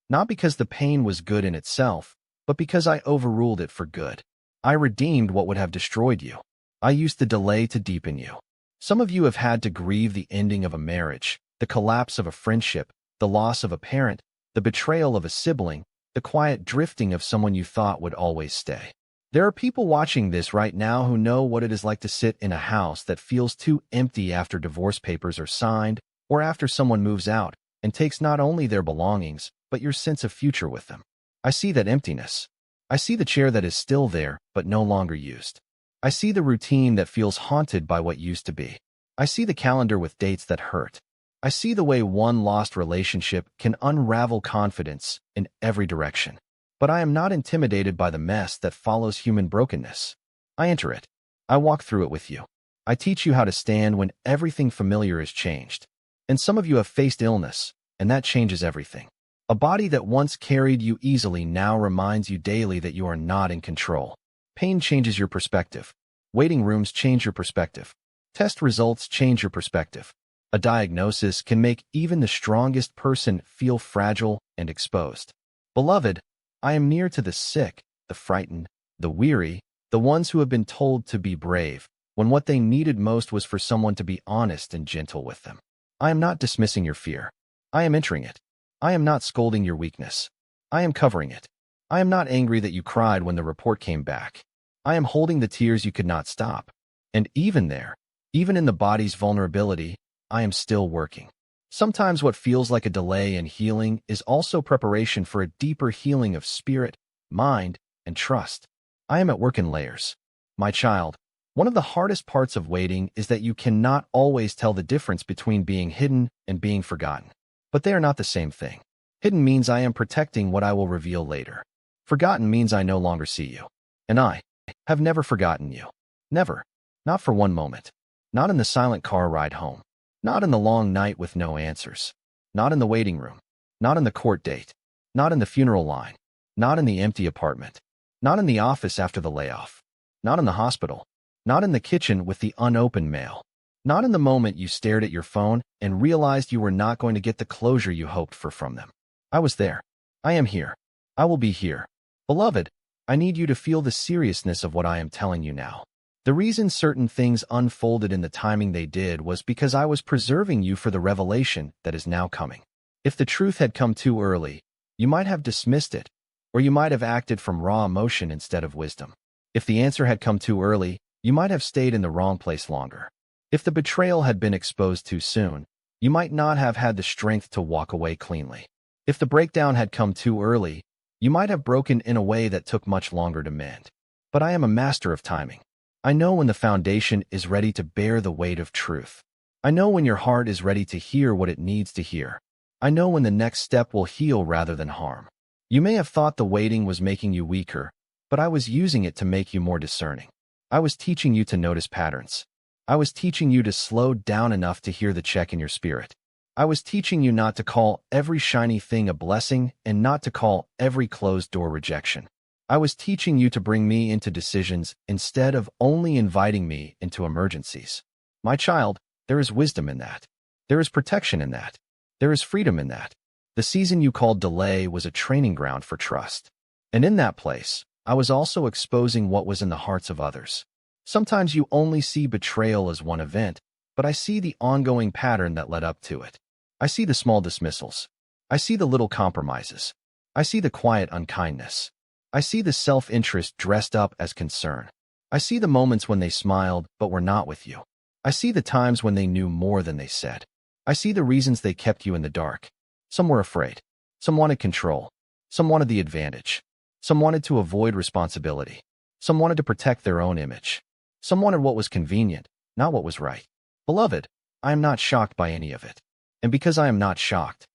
Not because the pain was good in itself, but because I overruled it for good. I redeemed what would have destroyed you. I used the delay to deepen you. Some of you have had to grieve the ending of a marriage, the collapse of a friendship, the loss of a parent, the betrayal of a sibling, the quiet drifting of someone you thought would always stay. There are people watching this right now who know what it is like to sit in a house that feels too empty after divorce papers are signed or after someone moves out and takes not only their belongings, but your sense of future with them. I see that emptiness. I see the chair that is still there, but no longer used. I see the routine that feels haunted by what used to be. I see the calendar with dates that hurt. I see the way one lost relationship can unravel confidence in every direction. But I am not intimidated by the mess that follows human brokenness. I enter it. I walk through it with you. I teach you how to stand when everything familiar is changed. And some of you have faced illness, and that changes everything. A body that once carried you easily now reminds you daily that you are not in control. Pain changes your perspective. Waiting rooms change your perspective. Test results change your perspective. A diagnosis can make even the strongest person feel fragile and exposed. Beloved, I am near to the sick, the frightened, the weary, the ones who have been told to be brave, when what they needed most was for someone to be honest and gentle with them. I am not dismissing your fear. I am entering it. I am not scolding your weakness. I am covering it. I am not angry that you cried when the report came back. I am holding the tears you could not stop. And even there, even in the body's vulnerability, I am still working. Sometimes what feels like a delay in healing is also preparation for a deeper healing of spirit, mind, and trust. I am at work in layers. My child, one of the hardest parts of waiting is that you cannot always tell the difference between being hidden and being forgotten. But they are not the same thing. Hidden means I am protecting what I will reveal later. Forgotten means I no longer see you. And I have never forgotten you. Never. Not for one moment. Not in the silent car ride home. Not in the long night with no answers. Not in the waiting room. Not in the court date. Not in the funeral line. Not in the empty apartment. Not in the office after the layoff. Not in the hospital. Not in the kitchen with the unopened mail. Not in the moment you stared at your phone and realized you were not going to get the closure you hoped for from them. I was there. I am here. I will be here. Beloved, I need you to feel the seriousness of what I am telling you now. The reason certain things unfolded in the timing they did was because I was preserving you for the revelation that is now coming. If the truth had come too early, you might have dismissed it, or you might have acted from raw emotion instead of wisdom. If the answer had come too early, you might have stayed in the wrong place longer. If the betrayal had been exposed too soon, you might not have had the strength to walk away cleanly. If the breakdown had come too early, you might have broken in a way that took much longer to mend. But I am a master of timing. I know when the foundation is ready to bear the weight of truth. I know when your heart is ready to hear what it needs to hear. I know when the next step will heal rather than harm. You may have thought the waiting was making you weaker, but I was using it to make you more discerning. I was teaching you to notice patterns. I was teaching you to slow down enough to hear the check in your spirit. I was teaching you not to call every shiny thing a blessing and not to call every closed door rejection. I was teaching you to bring me into decisions instead of only inviting me into emergencies. My child, there is wisdom in that. There is protection in that. There is freedom in that. The season you called delay was a training ground for trust. And in that place, I was also exposing what was in the hearts of others. Sometimes you only see betrayal as one event, but I see the ongoing pattern that led up to it. I see the small dismissals. I see the little compromises. I see the quiet unkindness. I see the self-interest dressed up as concern. I see the moments when they smiled but were not with you. I see the times when they knew more than they said. I see the reasons they kept you in the dark. Some were afraid. Some wanted control. Some wanted the advantage. Some wanted to avoid responsibility. Some wanted to protect their own image. Some wanted what was convenient, not what was right. Beloved, I am not shocked by any of it. And because I am not shocked,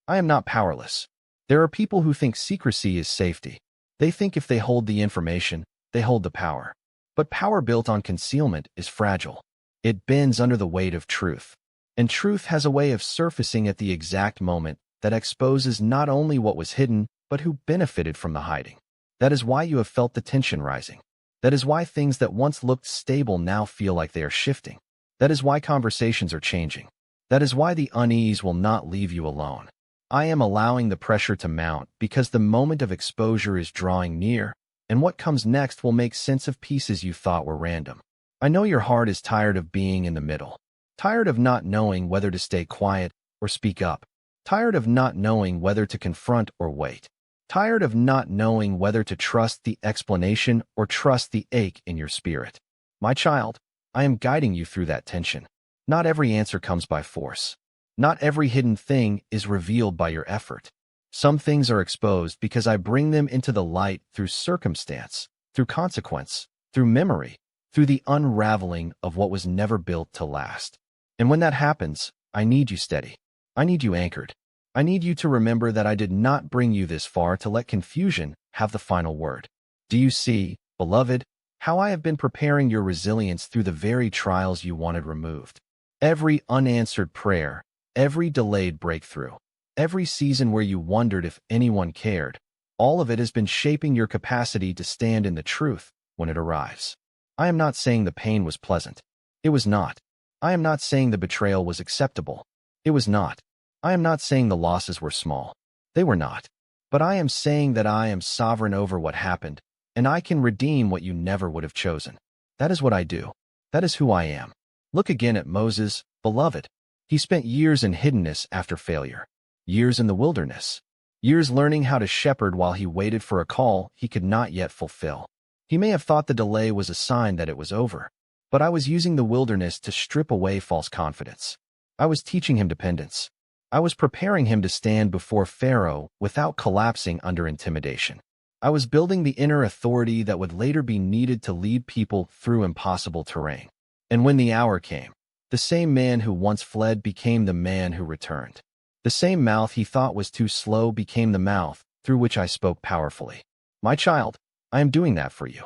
I am not powerless. There are people who think secrecy is safety. They think if they hold the information, they hold the power. But power built on concealment is fragile. It bends under the weight of truth. And truth has a way of surfacing at the exact moment that exposes not only what was hidden, but who benefited from the hiding. That is why you have felt the tension rising. That is why things that once looked stable now feel like they are shifting. That is why conversations are changing. That is why the unease will not leave you alone. I am allowing the pressure to mount because the moment of exposure is drawing near, and what comes next will make sense of pieces you thought were random. I know your heart is tired of being in the middle, tired of not knowing whether to stay quiet or speak up, tired of not knowing whether to confront or wait, Tired of not knowing whether to trust the explanation or trust the ache in your spirit. My child, I am guiding you through that tension. Not every answer comes by force. Not every hidden thing is revealed by your effort. Some things are exposed because I bring them into the light through circumstance, through consequence, through memory, through the unraveling of what was never built to last. And when that happens, I need you steady. I need you anchored. I need you to remember that I did not bring you this far to let confusion have the final word. Do you see, beloved, how I have been preparing your resilience through the very trials you wanted removed? Every unanswered prayer, every delayed breakthrough, every season where you wondered if anyone cared, all of it has been shaping your capacity to stand in the truth when it arrives. I am not saying the pain was pleasant. It was not. I am not saying the betrayal was acceptable. It was not. I am not saying the losses were small. They were not. But I am saying that I am sovereign over what happened, and I can redeem what you never would have chosen. That is what I do. That is who I am. Look again at Moses, beloved. He spent years in hiddenness after failure, years in the wilderness, years learning how to shepherd while he waited for a call he could not yet fulfill. He may have thought the delay was a sign that it was over, but I was using the wilderness to strip away false confidence. I was teaching him dependence. I was preparing him to stand before Pharaoh without collapsing under intimidation. I was building the inner authority that would later be needed to lead people through impossible terrain. And when the hour came, the same man who once fled became the man who returned. The same mouth he thought was too slow became the mouth through which I spoke powerfully. My child, I am doing that for you.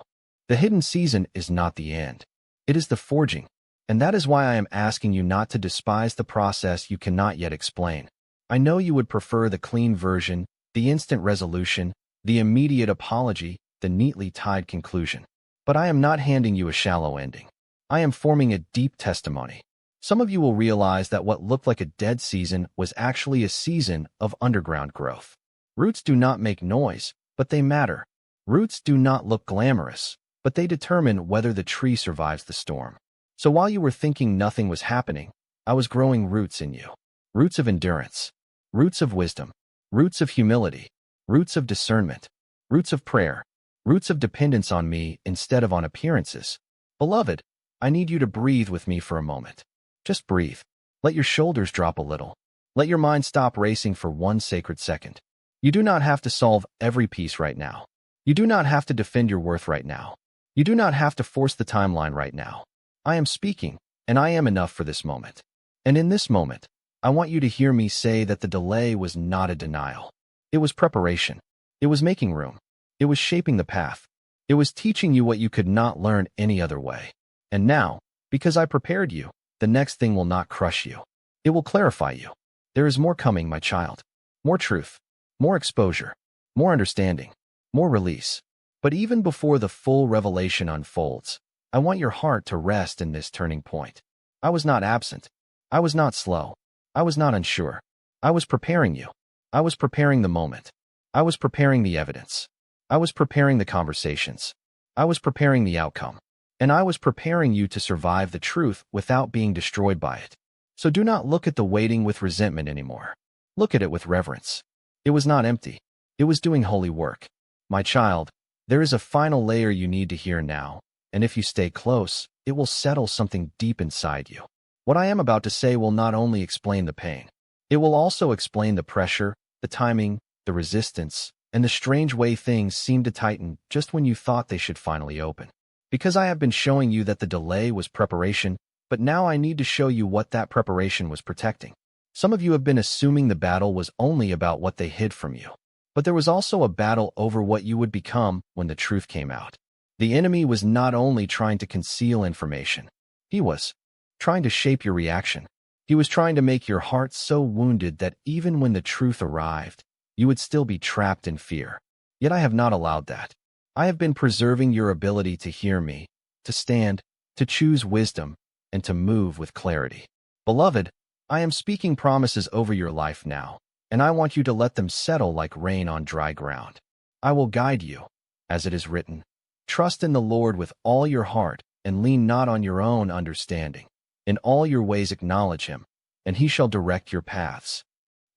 The hidden season is not the end. It is the forging. And that is why I am asking you not to despise the process you cannot yet explain. I know you would prefer the clean version, the instant resolution, the immediate apology, the neatly tied conclusion. But I am not handing you a shallow ending. I am forming a deep testimony. Some of you will realize that what looked like a dead season was actually a season of underground growth. Roots do not make noise, but they matter. Roots do not look glamorous, but they determine whether the tree survives the storm. So while you were thinking nothing was happening, I was growing roots in you. Roots of endurance, roots of wisdom, roots of humility, roots of discernment, roots of prayer, roots of dependence on me instead of on appearances. Beloved, I need you to breathe with me for a moment. Just breathe. Let your shoulders drop a little. Let your mind stop racing for one sacred second. You do not have to solve every piece right now. You do not have to defend your worth right now. You do not have to force the timeline right now. I am speaking, and I am enough for this moment. And in this moment, I want you to hear me say that the delay was not a denial. It was preparation. It was making room. It was shaping the path. It was teaching you what you could not learn any other way. And now, because I prepared you, the next thing will not crush you. It will clarify you. There is more coming, my child. More truth, more exposure, more understanding, more release. But even before the full revelation unfolds, I want your heart to rest in this turning point. I was not absent. I was not slow. I was not unsure. I was preparing you. I was preparing the moment. I was preparing the evidence. I was preparing the conversations. I was preparing the outcome. And I was preparing you to survive the truth without being destroyed by it. So do not look at the waiting with resentment anymore. Look at it with reverence. It was not empty. It was doing holy work. My child, there is a final layer you need to hear now. And if you stay close, it will settle something deep inside you. What I am about to say will not only explain the pain, it will also explain the pressure, the timing, the resistance, and the strange way things seem to tighten just when you thought they should finally open. Because I have been showing you that the delay was preparation, but now I need to show you what that preparation was protecting. Some of you have been assuming the battle was only about what they hid from you. But there was also a battle over what you would become when the truth came out. The enemy was not only trying to conceal information, he was trying to shape your reaction. He was trying to make your heart so wounded that even when the truth arrived, you would still be trapped in fear. Yet I have not allowed that. I have been preserving your ability to hear me, to stand, to choose wisdom, and to move with clarity. Beloved, I am speaking promises over your life now, and I want you to let them settle like rain on dry ground. I will guide you, as it is written. Trust in the Lord with all your heart, and lean not on your own understanding. In all your ways acknowledge him, and he shall direct your paths.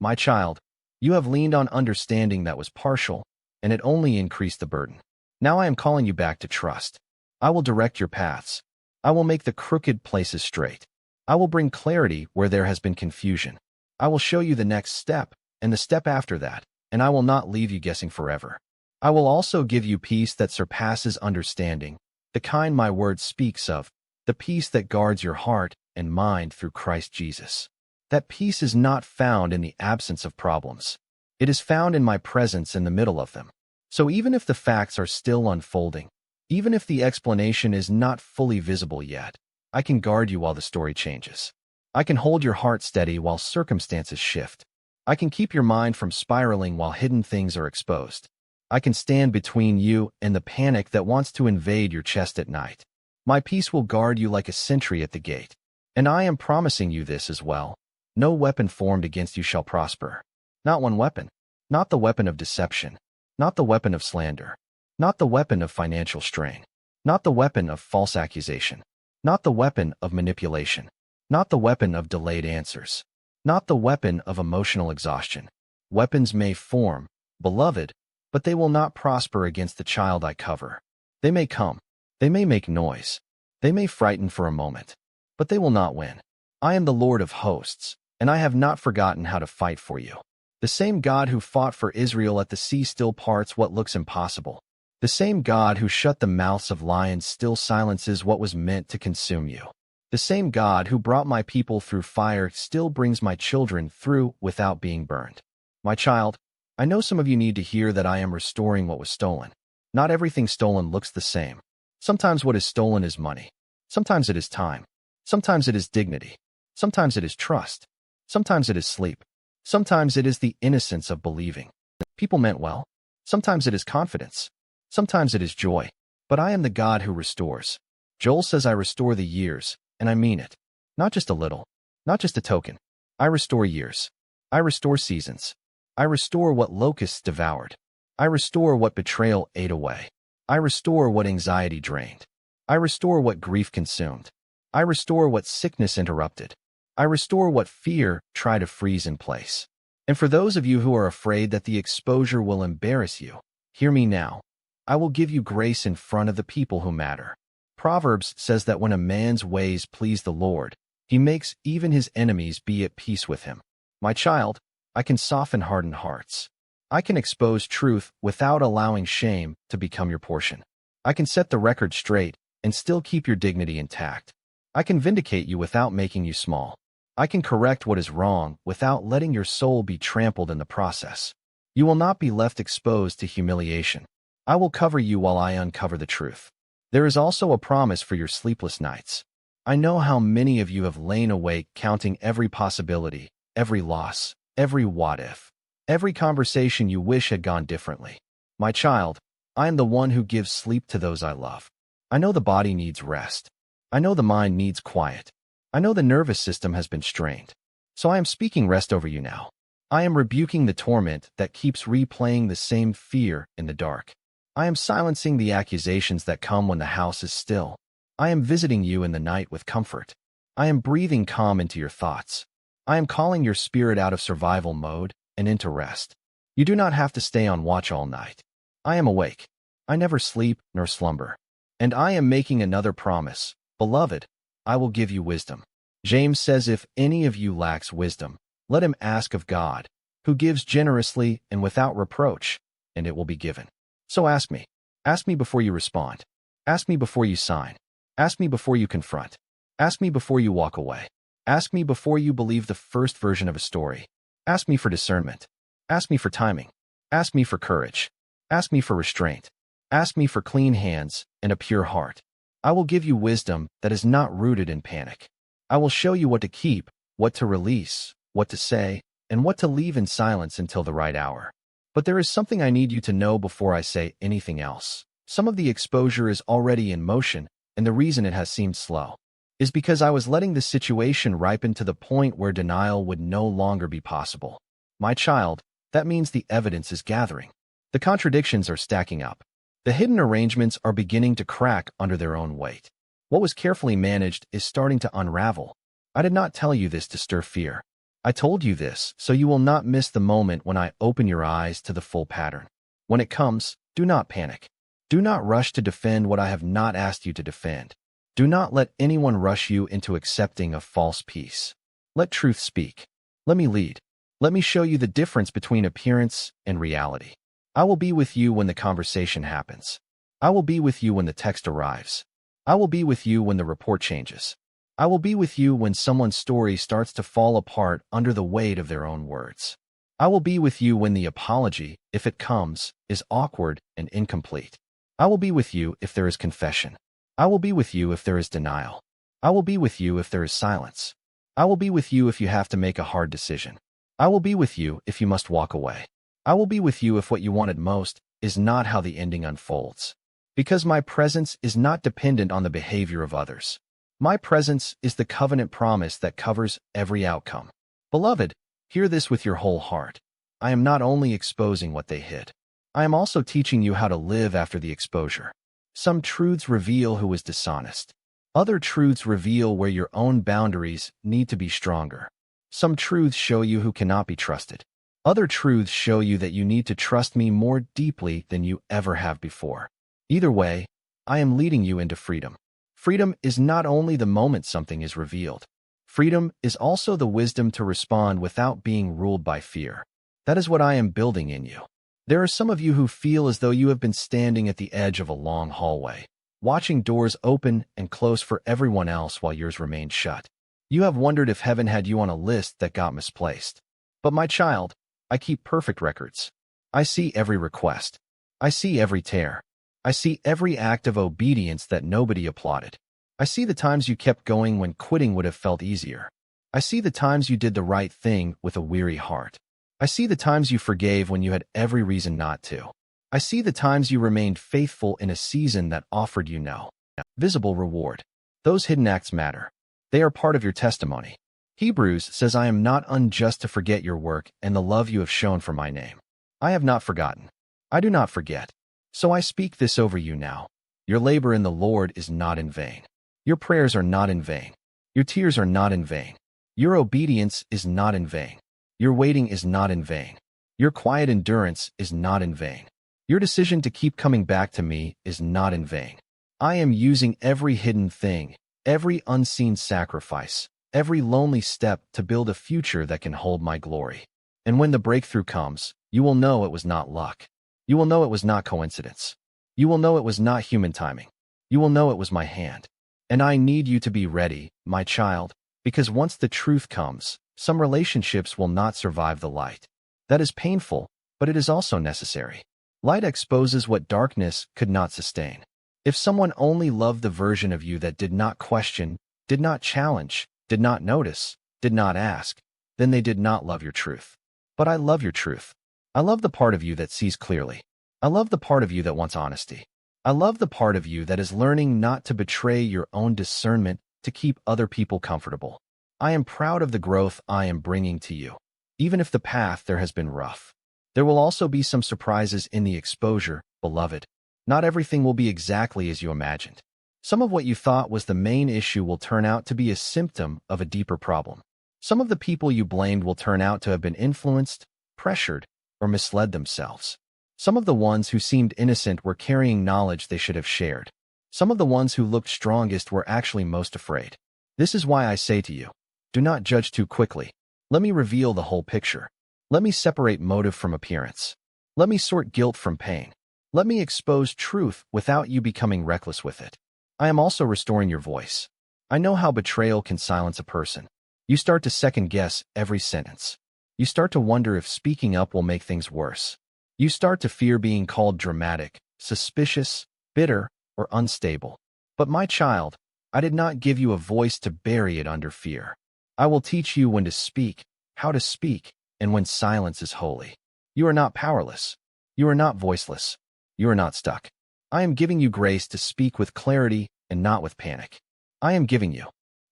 My child, you have leaned on understanding that was partial, and it only increased the burden. Now I am calling you back to trust. I will direct your paths. I will make the crooked places straight. I will bring clarity where there has been confusion. I will show you the next step, and the step after that, and I will not leave you guessing forever. I will also give you peace that surpasses understanding, the kind my word speaks of, the peace that guards your heart and mind through Christ Jesus. That peace is not found in the absence of problems. It is found in my presence in the middle of them. So even if the facts are still unfolding, even if the explanation is not fully visible yet, I can guard you while the story changes. I can hold your heart steady while circumstances shift. I can keep your mind from spiraling while hidden things are exposed. I can stand between you and the panic that wants to invade your chest at night. My peace will guard you like a sentry at the gate. And I am promising you this as well. No weapon formed against you shall prosper. Not one weapon. Not the weapon of deception. Not the weapon of slander. Not the weapon of financial strain. Not the weapon of false accusation. Not the weapon of manipulation. Not the weapon of delayed answers. Not the weapon of emotional exhaustion. Weapons may form, beloved, but they will not prosper against the child I cover. They may come. They may make noise. They may frighten for a moment. But they will not win. I am the Lord of hosts, and I have not forgotten how to fight for you. The same God who fought for Israel at the sea still parts what looks impossible. The same God who shut the mouths of lions still silences what was meant to consume you. The same God who brought my people through fire still brings my children through without being burned. My child, I know some of you need to hear that I am restoring what was stolen. Not everything stolen looks the same. Sometimes what is stolen is money. Sometimes it is time. Sometimes it is dignity. Sometimes it is trust. Sometimes it is sleep. Sometimes it is the innocence of believing. People meant well. Sometimes it is confidence. Sometimes it is joy. But I am the God who restores. Joel says I restore the years, and I mean it. Not just a little. Not just a token. I restore years. I restore seasons. I restore what locusts devoured. I restore what betrayal ate away. I restore what anxiety drained. I restore what grief consumed. I restore what sickness interrupted. I restore what fear tried to freeze in place. And for those of you who are afraid that the exposure will embarrass you, hear me now. I will give you grace in front of the people who matter. Proverbs says that when a man's ways please the Lord, he makes even his enemies be at peace with him. My child, I can soften hardened hearts. I can expose truth without allowing shame to become your portion. I can set the record straight and still keep your dignity intact. I can vindicate you without making you small. I can correct what is wrong without letting your soul be trampled in the process. You will not be left exposed to humiliation. I will cover you while I uncover the truth. There is also a promise for your sleepless nights. I know how many of you have lain awake counting every possibility, every loss, every what if, every conversation you wish had gone differently. My child, I am the one who gives sleep to those I love. I know the body needs rest. I know the mind needs quiet. I know the nervous system has been strained. So I am speaking rest over you now. I am rebuking the torment that keeps replaying the same fear in the dark. I am silencing the accusations that come when the house is still. I am visiting you in the night with comfort. I am breathing calm into your thoughts. I am calling your spirit out of survival mode and into rest. You do not have to stay on watch all night. I am awake. I never sleep nor slumber. And I am making another promise. Beloved, I will give you wisdom. James says if any of you lacks wisdom, let him ask of God, who gives generously and without reproach, and it will be given. So ask me. Ask me before you respond. Ask me before you sign. Ask me before you confront. Ask me before you walk away. Ask me before you believe the first version of a story. Ask me for discernment. Ask me for timing. Ask me for courage. Ask me for restraint. Ask me for clean hands and a pure heart. I will give you wisdom that is not rooted in panic. I will show you what to keep, what to release, what to say, and what to leave in silence until the right hour. But there is something I need you to know before I say anything else. Some of the exposure is already in motion, and the reason it has seemed slow is because I was letting the situation ripen to the point where denial would no longer be possible. My child, that means the evidence is gathering. The contradictions are stacking up. The hidden arrangements are beginning to crack under their own weight. What was carefully managed is starting to unravel. I did not tell you this to stir fear. I told you this so you will not miss the moment when I open your eyes to the full pattern. When it comes, do not panic. Do not rush to defend what I have not asked you to defend. Do not let anyone rush you into accepting a false peace. Let truth speak. Let me lead. Let me show you the difference between appearance and reality. I will be with you when the conversation happens. I will be with you when the text arrives. I will be with you when the report changes. I will be with you when someone's story starts to fall apart under the weight of their own words. I will be with you when the apology, if it comes, is awkward and incomplete. I will be with you if there is confession. I will be with you if there is denial. I will be with you if there is silence. I will be with you if you have to make a hard decision. I will be with you if you must walk away. I will be with you if what you wanted most is not how the ending unfolds. Because my presence is not dependent on the behavior of others. My presence is the covenant promise that covers every outcome. Beloved, hear this with your whole heart. I am not only exposing what they hid. I am also teaching you how to live after the exposure. Some truths reveal who is dishonest. Other truths reveal where your own boundaries need to be stronger. Some truths show you who cannot be trusted. Other truths show you that you need to trust me more deeply than you ever have before. Either way, I am leading you into freedom. Freedom is not only the moment something is revealed. Freedom is also the wisdom to respond without being ruled by fear. That is what I am building in you. There are some of you who feel as though you have been standing at the edge of a long hallway, watching doors open and close for everyone else while yours remained shut. You have wondered if heaven had you on a list that got misplaced. But my child, I keep perfect records. I see every request. I see every tear. I see every act of obedience that nobody applauded. I see the times you kept going when quitting would have felt easier. I see the times you did the right thing with a weary heart. I see the times you forgave when you had every reason not to. I see the times you remained faithful in a season that offered you no visible reward. Those hidden acts matter. They are part of your testimony. Hebrews says, I am not unjust to forget your work and the love you have shown for my name. I have not forgotten. I do not forget. So I speak this over you now. Your labor in the Lord is not in vain. Your prayers are not in vain. Your tears are not in vain. Your obedience is not in vain. Your waiting is not in vain. Your quiet endurance is not in vain. Your decision to keep coming back to me is not in vain. I am using every hidden thing, every unseen sacrifice, every lonely step to build a future that can hold my glory. And when the breakthrough comes, you will know it was not luck. You will know it was not coincidence. You will know it was not human timing. You will know it was my hand. And I need you to be ready, my child, because once the truth comes, some relationships will not survive the light. That is painful, but it is also necessary. Light exposes what darkness could not sustain. If someone only loved the version of you that did not question, did not challenge, did not notice, did not ask, then they did not love your truth. But I love your truth. I love the part of you that sees clearly. I love the part of you that wants honesty. I love the part of you that is learning not to betray your own discernment to keep other people comfortable. I am proud of the growth I am bringing to you. Even if the path there has been rough. There will also be some surprises in the exposure, beloved. Not everything will be exactly as you imagined. Some of what you thought was the main issue will turn out to be a symptom of a deeper problem. Some of the people you blamed will turn out to have been influenced, pressured, or misled themselves. Some of the ones who seemed innocent were carrying knowledge they should have shared. Some of the ones who looked strongest were actually most afraid. This is why I say to you, do not judge too quickly. Let me reveal the whole picture. Let me separate motive from appearance. Let me sort guilt from pain. Let me expose truth without you becoming reckless with it. I am also restoring your voice. I know how betrayal can silence a person. You start to second-guess every sentence. You start to wonder if speaking up will make things worse. You start to fear being called dramatic, suspicious, bitter, or unstable. But my child, I did not give you a voice to bury it under fear. I will teach you when to speak, how to speak, and when silence is holy. You are not powerless. You are not voiceless. You are not stuck. I am giving you grace to speak with clarity and not with panic. I am giving you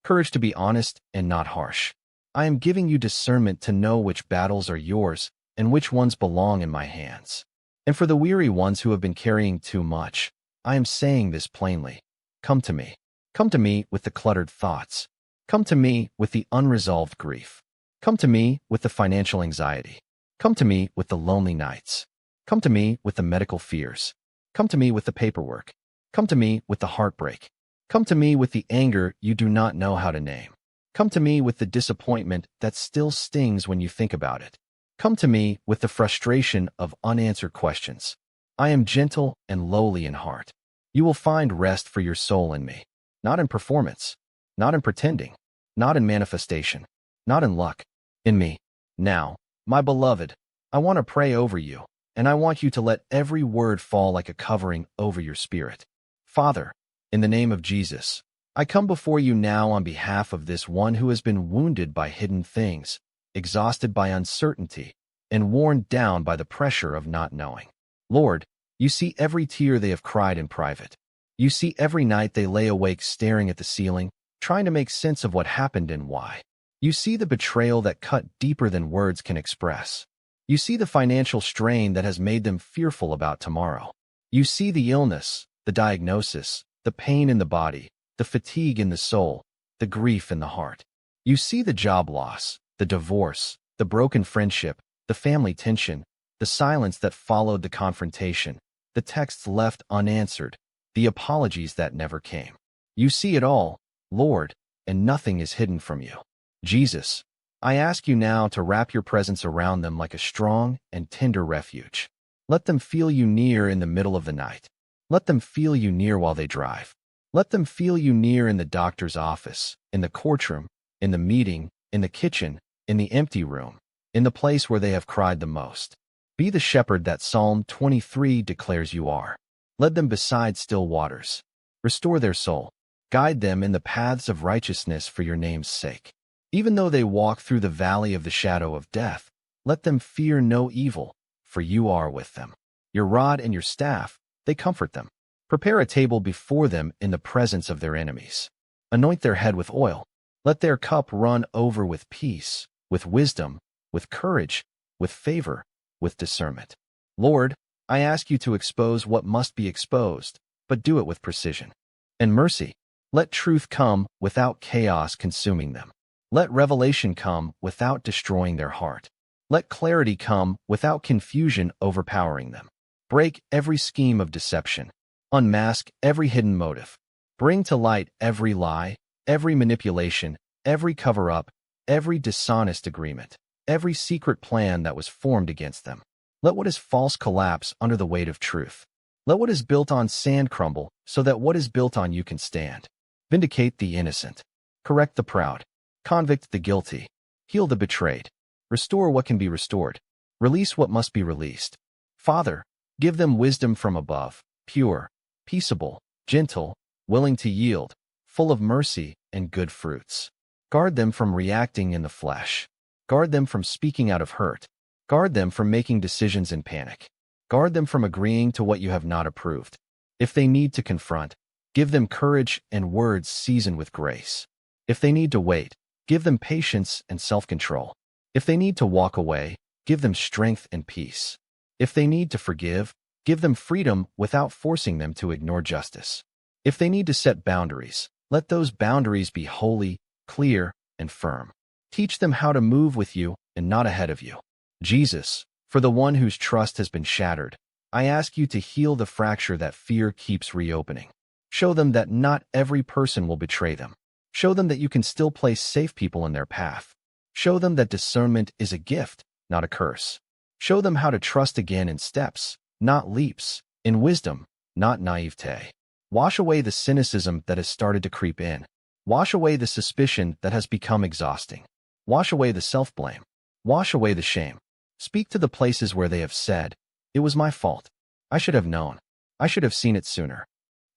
courage to be honest and not harsh. I am giving you discernment to know which battles are yours and which ones belong in my hands. And for the weary ones who have been carrying too much, I am saying this plainly. Come to me. Come to me with the cluttered thoughts. Come to me with the unresolved grief. Come to me with the financial anxiety. Come to me with the lonely nights. Come to me with the medical fears. Come to me with the paperwork. Come to me with the heartbreak. Come to me with the anger you do not know how to name. Come to me with the disappointment that still stings when you think about it. Come to me with the frustration of unanswered questions. I am gentle and lowly in heart. You will find rest for your soul in me, not in performance, not in pretending, not in manifestation, not in luck, in me. Now, my beloved, I want to pray over you, and I want you to let every word fall like a covering over your spirit. Father, in the name of Jesus, I come before you now on behalf of this one who has been wounded by hidden things, exhausted by uncertainty, and worn down by the pressure of not knowing. Lord, you see every tear they have cried in private. You see every night they lay awake staring at the ceiling, trying to make sense of what happened and why. You see the betrayal that cut deeper than words can express. You see the financial strain that has made them fearful about tomorrow. You see the illness, the diagnosis, the pain in the body, the fatigue in the soul, the grief in the heart. You see the job loss, the divorce, the broken friendship, the family tension, the silence that followed the confrontation, the texts left unanswered, the apologies that never came. You see it all, Lord, and nothing is hidden from you. Jesus, I ask you now to wrap your presence around them like a strong and tender refuge. Let them feel you near in the middle of the night. Let them feel you near while they drive. Let them feel you near in the doctor's office, in the courtroom, in the meeting, in the kitchen, in the empty room, in the place where they have cried the most. Be the shepherd that Psalm 23 declares you are. Lead them beside still waters. Restore their soul. Guide them in the paths of righteousness for your name's sake. Even though they walk through the valley of the shadow of death, let them fear no evil, for you are with them. Your rod and your staff, they comfort them. Prepare a table before them in the presence of their enemies. Anoint their head with oil. Let their cup run over with peace, with wisdom, with courage, with favor, with discernment. Lord, I ask you to expose what must be exposed, but do it with precision. And mercy, let truth come without chaos consuming them. Let revelation come without destroying their heart. Let clarity come without confusion overpowering them. Break every scheme of deception. Unmask every hidden motive. Bring to light every lie, every manipulation, every cover-up, every dishonest agreement, every secret plan that was formed against them. Let what is false collapse under the weight of truth. Let what is built on sand crumble so that what is built on you can stand. Vindicate the innocent. Correct the proud. Convict the guilty. Heal the betrayed. Restore what can be restored. Release what must be released. Father, give them wisdom from above, pure, peaceable, gentle, willing to yield, full of mercy and good fruits. Guard them from reacting in the flesh. Guard them from speaking out of hurt. Guard them from making decisions in panic. Guard them from agreeing to what you have not approved. If they need to confront, give them courage and words seasoned with grace. If they need to wait, give them patience and self-control. If they need to walk away, give them strength and peace. If they need to forgive, give them freedom without forcing them to ignore justice. If they need to set boundaries, let those boundaries be holy, clear, and firm. Teach them how to move with you and not ahead of you. Jesus, for the one whose trust has been shattered, I ask you to heal the fracture that fear keeps reopening. Show them that not every person will betray them. Show them that you can still place safe people in their path. Show them that discernment is a gift, not a curse. Show them how to trust again in steps, not leaps, in wisdom, not naivete. Wash away the cynicism that has started to creep in. Wash away the suspicion that has become exhausting. Wash away the self-blame. Wash away the shame. Speak to the places where they have said, "It was my fault. I should have known. I should have seen it sooner."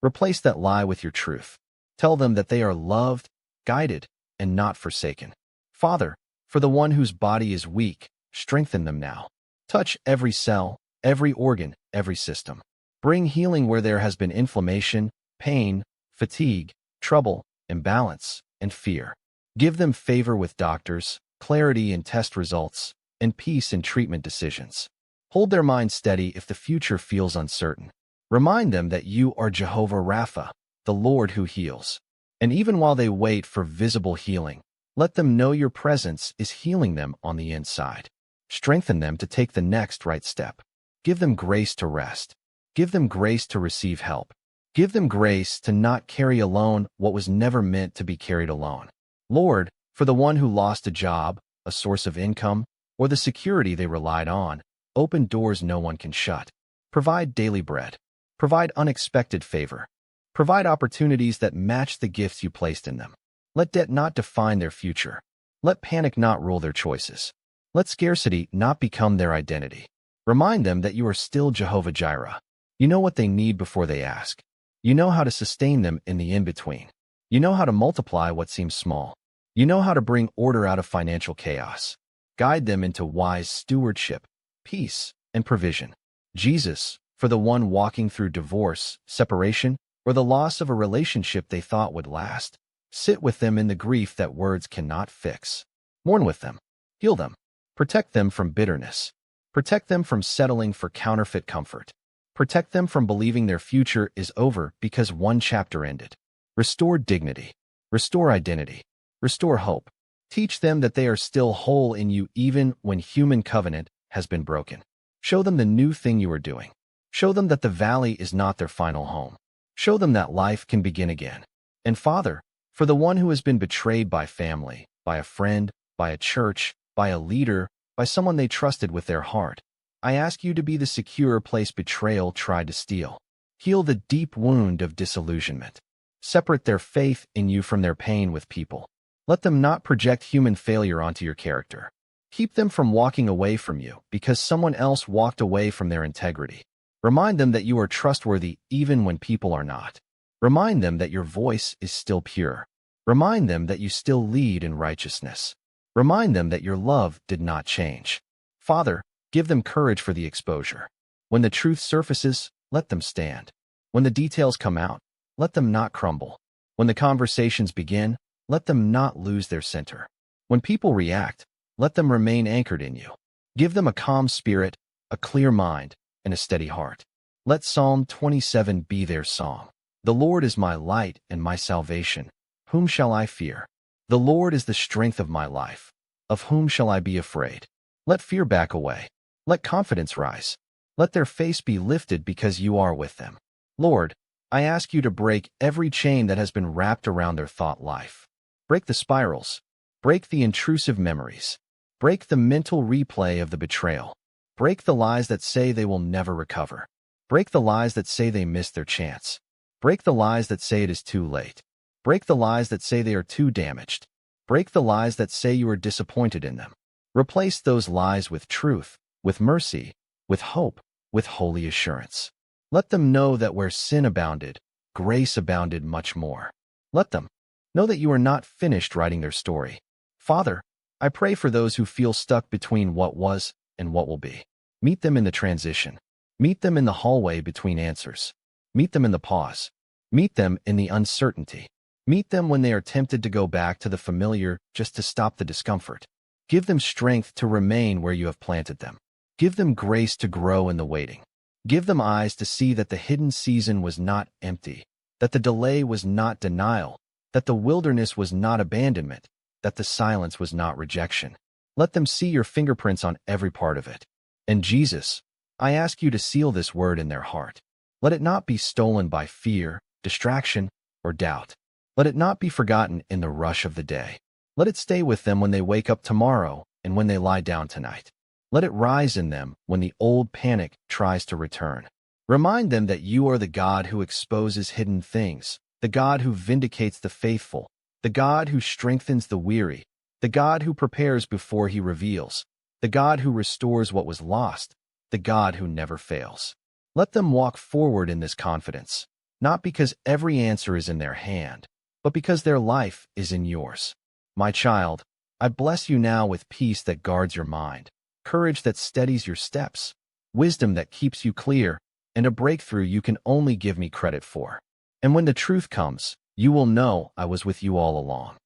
Replace that lie with your truth. Tell them that they are loved, guided, and not forsaken. Father, for the one whose body is weak, strengthen them now. Touch every cell, every organ, every system. Bring healing where there has been inflammation, pain, fatigue, trouble, imbalance, and fear. Give them favor with doctors, clarity in test results, and peace in treatment decisions. Hold their minds steady if the future feels uncertain. Remind them that you are Jehovah Rapha, the Lord who heals. And even while they wait for visible healing, let them know your presence is healing them on the inside. Strengthen them to take the next right step. Give them grace to rest. Give them grace to receive help. Give them grace to not carry alone what was never meant to be carried alone. Lord, for the one who lost a job, a source of income, or the security they relied on, open doors no one can shut. Provide daily bread. Provide unexpected favor. Provide opportunities that match the gifts you placed in them. Let debt not define their future. Let panic not rule their choices. Let scarcity not become their identity. Remind them that you are still Jehovah Jireh. You know what they need before they ask. You know how to sustain them in the in-between. You know how to multiply what seems small. You know how to bring order out of financial chaos. Guide them into wise stewardship, peace, and provision. Jesus, for the one walking through divorce, separation, or the loss of a relationship they thought would last, sit with them in the grief that words cannot fix. Mourn with them. Heal them. Protect them from bitterness. Protect them from settling for counterfeit comfort. Protect them from believing their future is over because one chapter ended. Restore dignity. Restore identity. Restore hope. Teach them that they are still whole in you even when human covenant has been broken. Show them the new thing you are doing. Show them that the valley is not their final home. Show them that life can begin again. And Father, for the one who has been betrayed by family, by a friend, by a church, by a leader, by someone they trusted with their heart, I ask you to be the secure place betrayal tried to steal. Heal the deep wound of disillusionment. Separate their faith in you from their pain with people. Let them not project human failure onto your character. Keep them from walking away from you because someone else walked away from their integrity. Remind them that you are trustworthy even when people are not. Remind them that your voice is still pure. Remind them that you still lead in righteousness. Remind them that your love did not change. Father, give them courage for the exposure. When the truth surfaces, let them stand. When the details come out, let them not crumble. When the conversations begin, let them not lose their center. When people react, let them remain anchored in you. Give them a calm spirit, a clear mind, and a steady heart. Let Psalm 27 be their song. The Lord is my light and my salvation. Whom shall I fear? The Lord is the strength of my life. Of whom shall I be afraid? Let fear back away. Let confidence rise. Let their face be lifted because you are with them. Lord, I ask you to break every chain that has been wrapped around their thought life. Break the spirals. Break the intrusive memories. Break the mental replay of the betrayal. Break the lies that say they will never recover. Break the lies that say they missed their chance. Break the lies that say it is too late. Break the lies that say they are too damaged. Break the lies that say you are disappointed in them. Replace those lies with truth, with mercy, with hope, with holy assurance. Let them know that where sin abounded, grace abounded much more. Let them know that you are not finished writing their story. Father, I pray for those who feel stuck between what was and what will be. Meet them in the transition. Meet them in the hallway between answers. Meet them in the pause. Meet them in the uncertainty. Meet them when they are tempted to go back to the familiar just to stop the discomfort. Give them strength to remain where you have planted them. Give them grace to grow in the waiting. Give them eyes to see that the hidden season was not empty, that the delay was not denial, that the wilderness was not abandonment, that the silence was not rejection. Let them see your fingerprints on every part of it. And Jesus, I ask you to seal this word in their heart. Let it not be stolen by fear, distraction, or doubt. Let it not be forgotten in the rush of the day. Let it stay with them when they wake up tomorrow and when they lie down tonight. Let it rise in them when the old panic tries to return. Remind them that you are the God who exposes hidden things, the God who vindicates the faithful, the God who strengthens the weary, the God who prepares before he reveals, the God who restores what was lost, the God who never fails. Let them walk forward in this confidence, not because every answer is in their hand, but because their life is in yours. My child, I bless you now with peace that guards your mind, courage that steadies your steps, wisdom that keeps you clear, and a breakthrough you can only give me credit for. And when the truth comes, you will know I was with you all along.